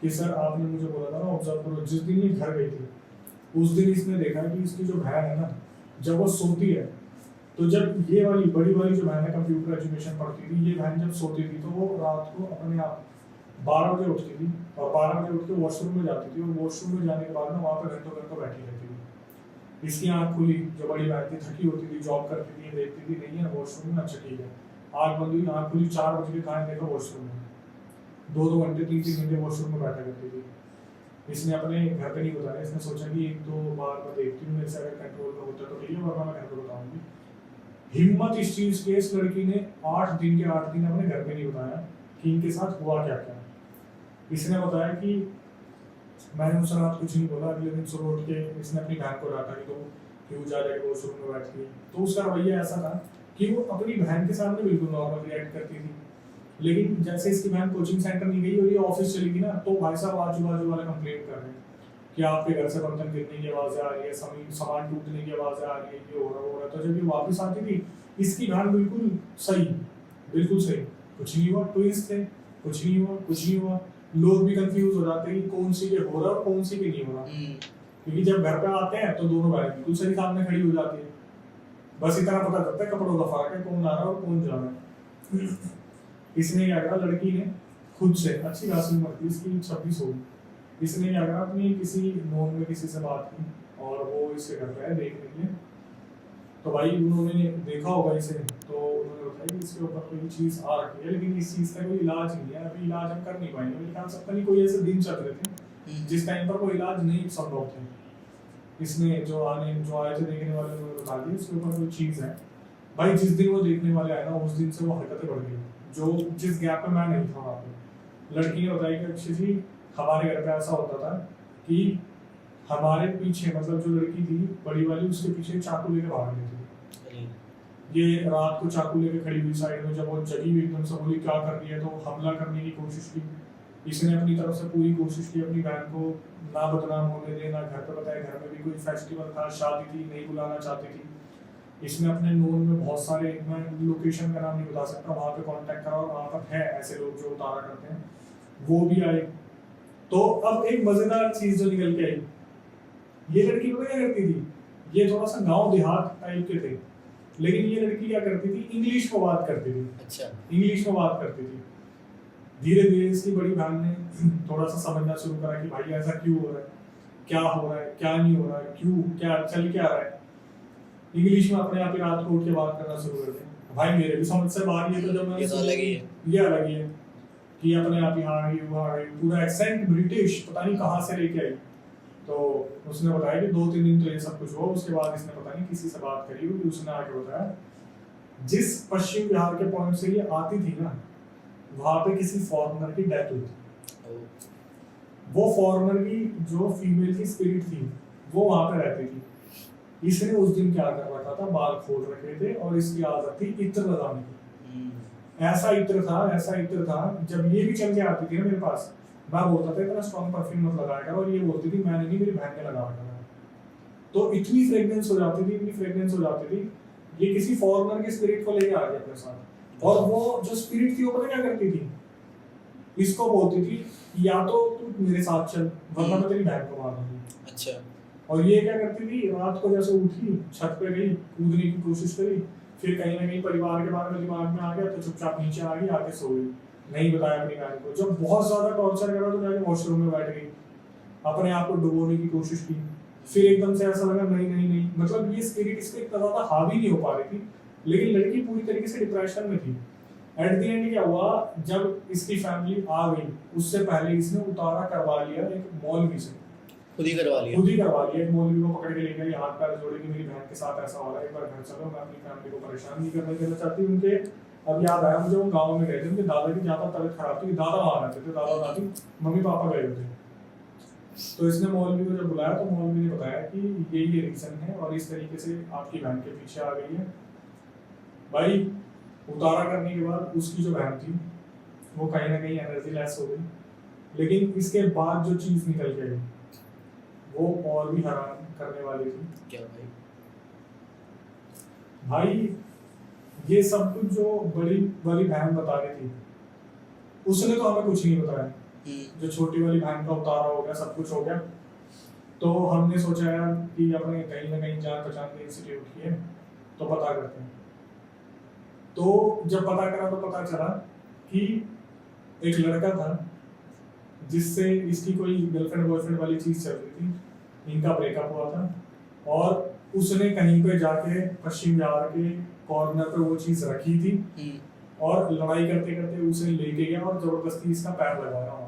[SPEAKER 1] कि सर आपने मुझे बोला था ना ऑब्जर्व करो। जिस दिन ये घर गई थी उस दिन इसने देखा कि इसकी जो बहन है ना, जब वो सोती है, तो जब ये वाली बड़ी वाली जो बहन है कंप्यूटर एजुकेशन पढ़ती थी, ये बहन जब सोती थी तो वो रात को अपने आप 12 बजे उठती थी, और 12 बजे उठ के वॉशरूम में जाती थी, और वॉशरूम में जाने के बाद ना वहाँ पे घंटों घंटों बैठी रहती थी। इसकी आँख खुली, जो बड़ी बहन थी थकी होती थी, जॉब करती थी, देखती थी नहीं है वॉशरूम में, अच्छा ठीक है, आँख बंद हुई, आँख खुली, 4 बजे के खाने देखो वॉशरूम में, 2 घंटे 3 घंटे वॉशरूम में बैठा करती थी। इसने अपने घर पे नहीं बताया, इसने सोचा कि 1 2 बार मैं देखती हूँ, मेरे से अगर कंट्रोल में होता तो ठीक है, वरना मैं घर पे बताऊंगी। हिम्मत इस चीज की, इस लड़की ने 8 दिन के 8 दिन अपने घर पे नहीं बताया कि इनके साथ हुआ क्या क्या। इसने बताया कि मैंने उस रात कुछ नहीं बोला, अगले दिन सुबह उठ के इसने अपनी बहन को डांटा कि तुम क्यों जा रहे हो वॉशरूम में बैठ के। तो उसका रवैया ऐसा था कि वो अपनी बहन के सामने बिल्कुल नॉर्मल रिएक्ट करती थी, लेकिन जैसे इसकी बहन कोचिंग सेंटर नहीं गई और ये ऑफिस चली गई ना, तो भाई साहब आजू बाजू वाले कंप्लेंट कर रहे हैं कि आपके घर से बर्तन गिरने की आवाज़ें आ रही है, सामान टूटने की आवाज़ें आ रही है, ये हो रहा है। तो जब ये वापस आती थी, इसकी बहन बिल्कुल सही, बिल्कुल सही, कुछ नहीं हुआ, ट्विंस थे, कुछ नहीं हुआ, कुछ नहीं हुआ। लोग भी कंफ्यूज हो जाते हैं कि कौन सी के हो रहा है और कौन सी के नहीं हो रहा, क्योंकि जब घर पे आते हैं तो दोनों बहन बिल्कुल सही सामने खड़ी हो जाती है। बस इतना पता चलता है कपड़ों का फर्क है, कौन आ रहा है और कौन जा रहा है। इसने क्या करा, लड़की ने खुद से, अच्छी खासी उम्र थी इसकी, 26 होगी, इसने क्या करा, अपनी किसी नोन में किसी से बात की और वो इसके घर पे आए देखने के लिए। तो भाई उन्होंने देखा होगा इसे, तो उन्होंने बताया कि इसके ऊपर कोई चीज़ आ रखी है, लेकिन इस चीज़ का कोई इलाज नहीं है, अभी इलाज हम कर नहीं पाएंगे। मेरे ख्याल से नहीं कोई ऐसे दिन चल रहे थे जिस टाइम पर कोई इलाज नहीं संभव थे। इसने जो आए थे देखने वाले, उन्होंने बता दिया इसके ऊपर कोई चीज़ है। भाई जिस दिन वो देखने वाले आए ना, उस दिन से वो हरकतें बढ़ गई, जो जिस गैप में मैं नहीं था वहाँ पे। लड़की ने बताया कि अक्षय जी हमारे घर पे ऐसा होता था कि हमारे पीछे मतलब जो लड़की थी बड़ी वाली उसके पीछे चाकू लेके भाग रही थी। ये रात को चाकू लेके खड़ी हुई साइड में, जब वो जगी हुई एकदम से बोली क्या कर रही है, तो हमला करने की कोशिश की। इसने अपनी तरफ से पूरी कोशिश की अपनी बहन को ना बदनाम होने दे, ना घर पे बताए। घर में भी कोई फेस्टिवल था, शादी थी, नहीं बुलाना चाहती थी। इसने अपने नोन में बहुत सारे, मैं लोकेशन का नाम नहीं बता सकता, वहाँ पे कांटेक्ट करा और वहाँ पर है ऐसे लोग जो उतारा करते हैं, वो भी आए। तो अब एक मजेदार चीज जो निकल के आई, ये लड़की पता क्या करती थी, ये थोड़ा सा गांव देहात टाइप के थे, लेकिन ये लड़की क्या करती थी, इंग्लिश में बात करती थी।
[SPEAKER 2] अच्छा।
[SPEAKER 1] इंग्लिश में बात करती थी। धीरे धीरे इसकी बड़ी बहन ने थोड़ा सा समझना शुरू करा कि भाई ऐसा क्यों हो रहा है, क्या हो रहा है, क्या नहीं हो रहा है, क्यों, क्या चल क्या रहा है। इंग्लिश में अपने आप ही रात को उठ के बात करना शुरू कर दिया। भाई मेरे भी समझ से बाहर, ये तो जब मैंने
[SPEAKER 2] अलग ही है,
[SPEAKER 1] ये अलग ही है कि अपने आप ही हाँ ये पूरा एक्सेंट ब्रिटिश पता नहीं कहाँ से लेके आई। तो उसने बताया कि 2-3 दिन तो ये सब कुछ हुआ, उसके बाद इसने पता नहीं किसी से बात करी होगी, उसने आके बताया जिस पश्चिम बिहार के पॉइंट से ये आती थी ना, वहां पे किसी फॉरेनर की डेथ हुई थी। वो फॉरेनर की जो फीमेल की स्पिरिट थी वो वहां पे रहती थी। इसने उस दिन क्या कर रखा था, बाल खोल रखे थे और इसकी आदत थी इत्र लगाने की। ऐसा इत्र था जब ये भी चल के आती थी ना मेरे पास, मैं बोलता था इतना स्ट्रॉन्ग परफ्यूम मत लगाया कर, और ये बोलती थी मैंने नहीं, मेरी बहन ने लगा रखा था। तो इतनी फ्रेग्रेंस हो जाती थी, ये किसी फॉरेनर के स्पिरिट को लेके आ गया अपने साथ। और वो जो स्पिरिट थी वो पता क्या करती थी, इसको बोलती थी या तो तू मेरे साथ चल वरना मैं तेरी बहन को मार दूंगी।
[SPEAKER 2] अच्छा।
[SPEAKER 1] और ये क्या करती थी, रात को जैसे उठी, छत पे गई, कूदने की कोशिश करी, फिर कहीं ना कहीं परिवार के बारे में दिमाग में आ गया तो चुपचाप नीचे आ गई, आके सो गई, नहीं बताया अपनी बहन को। जब बहुत ज्यादा टॉर्चर करा तो जाके वॉशरूम में बैठ गई, अपने आप को डुबोने की कोशिश की। फिर एकदम से ऐसा लगा नहीं, मतलब ये स्पिरिट इस पे इतना ज्यादा हावी नहीं हो पा रही थी, लेकिन लड़की पूरी तरीके से डिप्रेशन में थी। एट द एंड क्या हुआ, जब इसकी फैमिली आ गई, उससे पहले इसने उतारा करवा लिया एक मौलवी से, खुद ही करवा लिया। एक मौलवी को पकड़ के ले गया, हाथ पैर जोड़े कि मेरी बहन के साथ ऐसा हो रहा है, एक बार घर चलो, मैं अपनी फैमिली को परेशान नहीं करने देना चाहती। उनके अब याद आया मुझे, वो गाँव में गए थे, उनके दादा की ज्यादा तबीयत खराब थी, दादा वहां रहते थे, दादा दादी मम्मी पापा गए होते। तो इसने मौलवी को जब बुलाया तो मौलवी ने बताया कि ये रीजन है और इस तरीके से आपकी बहन के पीछे आ गई है। भाई उतारा करने के बाद उसकी जो बहन थी वो कहीं ना कहीं एनर्जी लेस हो गई, लेकिन इसके बाद जो चीज निकल के आई वो और भी हैरान करने वाली थी।
[SPEAKER 2] क्या
[SPEAKER 1] भाई ये सब कुछ जो बड़ी वाली बहन बता रही थी, उसने तो हमें कुछ नहीं बताया। जो छोटी वाली बहन का उतारा हो गया, सब कुछ हो गया, तो हमने सोचा यार कि अपने कहीं ना कहीं जान पहचान के इंस्टीट्यूट की है तो पता करते हैं। तो जब पता करा तो पता चला कि एक लड़का था जिससे इसकी कोई गर्लफ्रेंड बॉयफ्रेंड वाली चीज चल रही थी, इनका ब्रेकअप हुआ था, और उसने कहीं पे जाके पश्चिम बिहार के कॉर्नर पे वो चीज रखी थी और लड़ाई करते करते उसे लेके गया और जबरदस्ती इसका पैर लगाया वहां।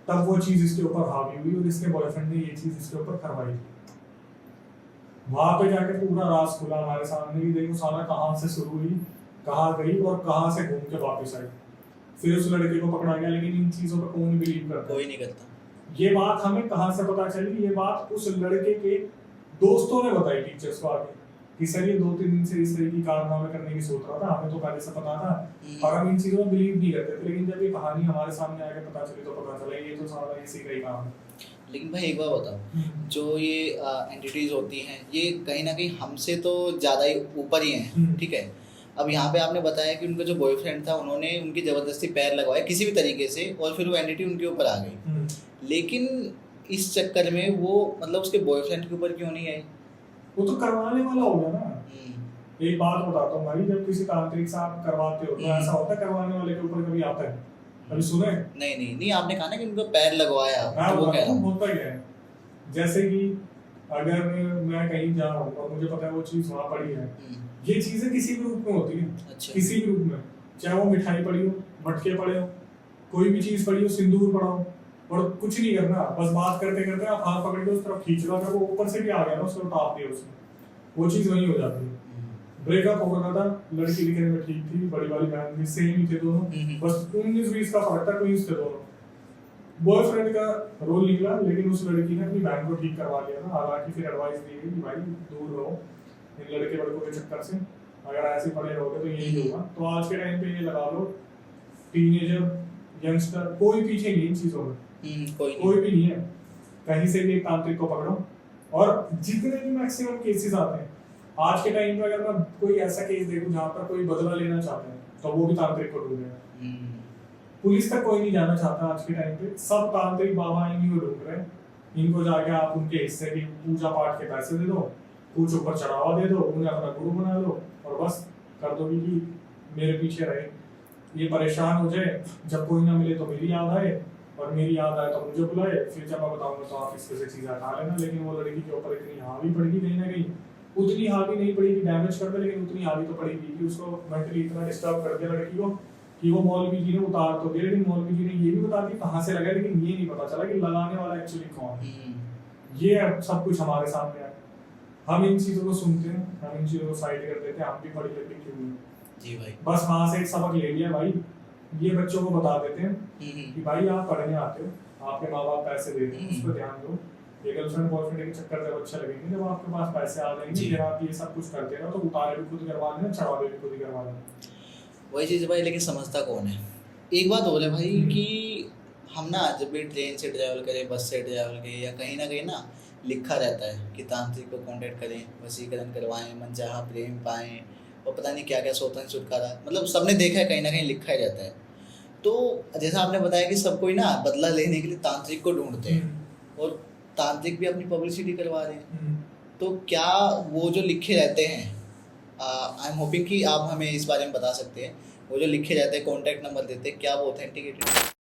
[SPEAKER 1] तब वो चीज इसके ऊपर हावी हुई और इसके बॉयफ्रेंड ने ये चीज इसके ऊपर करवाई थी। वहां पे जाके पूरा राज खुला हमारे सामने कि देखो साला कहाँ से शुरू हुई, कहाँ गई और कहाँ से घूम के वापस आई। फिर उस लड़के को पकड़ा गया, लेकिन इन चीजों पर कौन बिलीव करता,
[SPEAKER 2] कोई नहीं करता।
[SPEAKER 1] ये बात हमें कहाँ से पता चली, ये बात उस लड़के के दोस्तों ने बताई टीचर्स को आगे कि सर ये 2-3 दिन से इस तरह की कारनामे करने की सोच रहा था, हमें तो पहले से पता था और हम इन चीजों में बिलीव नहीं करते थे, लेकिन जब ये कहानी हमारे सामने आके पता चली तो पता चला ये तो सारा इसी का ही काम है।
[SPEAKER 2] लेकिन भाई एक बार बताओ, जो ये एंटिटीज होती हैं ये कहीं ना कहीं हमसे तो ज़्यादा ही ऊपर ही हैं, ठीक है। अब यहाँ पे आपने बताया कि उनका जो बॉयफ्रेंड था उन्होंने उनकी ज़बरदस्ती पैर लगवाए किसी भी तरीके से और फिर वो एंटिटी उनके ऊपर आ गई, लेकिन इस चक्कर में वो मतलब उसके बॉयफ्रेंड के ऊपर क्यों नहीं आई?
[SPEAKER 1] वो तो करवाने वाला हो गया ना। एक बात बताता हूँ भाई, जब किसी तांत्रिक से आप करवाते हो तो ऐसा होता है करवाने वाले के ऊपर कभी आता है, कभी सुने?
[SPEAKER 2] नहीं आपने कहा ना कि उनको पैर लगवाया, तो वो कह रहा हूँ
[SPEAKER 1] होता ही है। जैसे कि अगर मैं कहीं जा रहा हूँ और मुझे पता है वो चीज वहाँ पड़ी है, ये चीजें किसी भी रूप में होती है।
[SPEAKER 2] अच्छा।
[SPEAKER 1] किसी भी रूप में, चाहे वो मिठाई पड़ी हो, मटके पड़े हो, कोई भी चीज पड़ी हो, सिंदूर पड़ा हो, और कुछ नहीं करना, बस बात करते करते आप हाथ पकड़ के उस तरफ खींच लो, अगर वो ऊपर से भी आ गया ना उसको टाप दिया उसने, वो चीज वही हो जाती है। ब्रेकअप हो रहा था, लड़की दिखने में ठीक थी, बड़ी वाली बहन भी सेम ही थे दोनों, बस 19-20 का फर्क था, ट्विंस थे दोनों। बॉयफ्रेंड का रोल निकला, लेकिन उस लड़की ने अपनी बहन को ठीक करवा लिया था। हालांकि फिर एडवाइस दी गई कि भाई दूर रहो इन लड़के लड़कों के चक्कर से, अगर ऐसे पड़े रहोगे तो यही होगा। तो आज के टाइम पे ये लगा लो, टीनेजर, यंगस्टर, कोई पीछे नहीं इन चीजों में, कोई भी नहीं है। कहीं से भी एक तांत्रिक को पकड़ो, और जितने भी मैक्सिमम केसेस आते हैं आज के टाइम पे, अगर मैं कोई ऐसा केस देखूं जहां पर कोई बदला लेना चाहते हैं तो वो भी तांत्रिक को ढूंढेगा। पुलिस तक कोई नहीं जाना चाहता आज के टाइम पे, सब तांत्रिक बाबा इन्हीं को ढूंढ रहे हैं। इनको जाके आप उनके हिस्से की पूजा पाठ के पैसे दे दो, कुछ ऊपर चढ़ावा दे दो, उन्हें अपना गुरु बना लो और बस कर दो कि मेरे पीछे रहे। ये परेशान हो जाए, जब कोई ना मिले तो मेरी याद आए, और मेरी याद आए तो मुझे बुलाए, फिर जब मैं बताऊंगा तो आप इसके से चीजें हटा लेना। लेकिन वो लड़की के ऊपर इतनी हावी पड़ेगी कहीं ना कहीं, उतनी हावी नहीं पड़ेगी डैमेज कर दे, लेकिन उतनी हावी तो पड़ेगी कि उसको मेंटली इतना डिस्टर्ब कर दिया लड़की को कि वो मौलवी जी ने उतार तो दिया, लेकिन मौलवी जी ने ये भी बता दिया कहाँ से लगा, लेकिन ये नहीं पता चला कि लगाने वाला एक्चुअली कौन है। ये सब कुछ हमारे सामने है, हम इन चीजों को सुनते हैं, हम इन चीजों को साइड कर देते हैं, हम भी पढ़ी लिखी क्यों नहीं
[SPEAKER 2] जी भाई।
[SPEAKER 1] बस वहां से एक सबक ले लिया भाई, ये बच्चों को बता देते हैं कि भाई आप पढ़ने आते हो, आपके माँ बाप पैसे दे रहे हैं, उस पर ध्यान दो। ये गर्लफ्रेंड बॉयफ्रेंड के चक्कर जब अच्छे लगेंगे, जब आपके पास पैसे आ जाएंगे, फिर आप ये सब कुछ करते रहो, तो उतारे भी खुद करवा लेना, चढ़ावे भी खुद ही करवा लेना।
[SPEAKER 2] वही चीज़ भाई, लेकिन समझता कौन है। एक बात हो रही भाई कि हम ना जब भी ट्रेन से ट्रैवल करें, बस से ट्रैवल करें, या कहीं ना कहीं ना लिखा रहता है कि तांत्रिक को कांटेक्ट करें, वशीकरण करवाएं, मनचाहा प्रेम पाएं, और पता नहीं क्या क्या स्वतंत्र छुटकारा, मतलब सबने देखा है, कहीं ना कहीं लिखा ही रहता है। तो जैसा आपने बताया कि सब कोई ना बदला लेने के लिए तांत्रिक को ढूंढते हैं, और तांत्रिक भी अपनी पब्लिसिटी करवा रहे हैं। तो क्या वो जो लिखे रहते हैं, आई एम होपिंग कि आप हमें इस बारे में बता सकते हैं, वो जो लिखे रहते हैं, कॉन्टैक्ट नंबर देते हैं, क्या वो ऑथेंटिकेटेड है?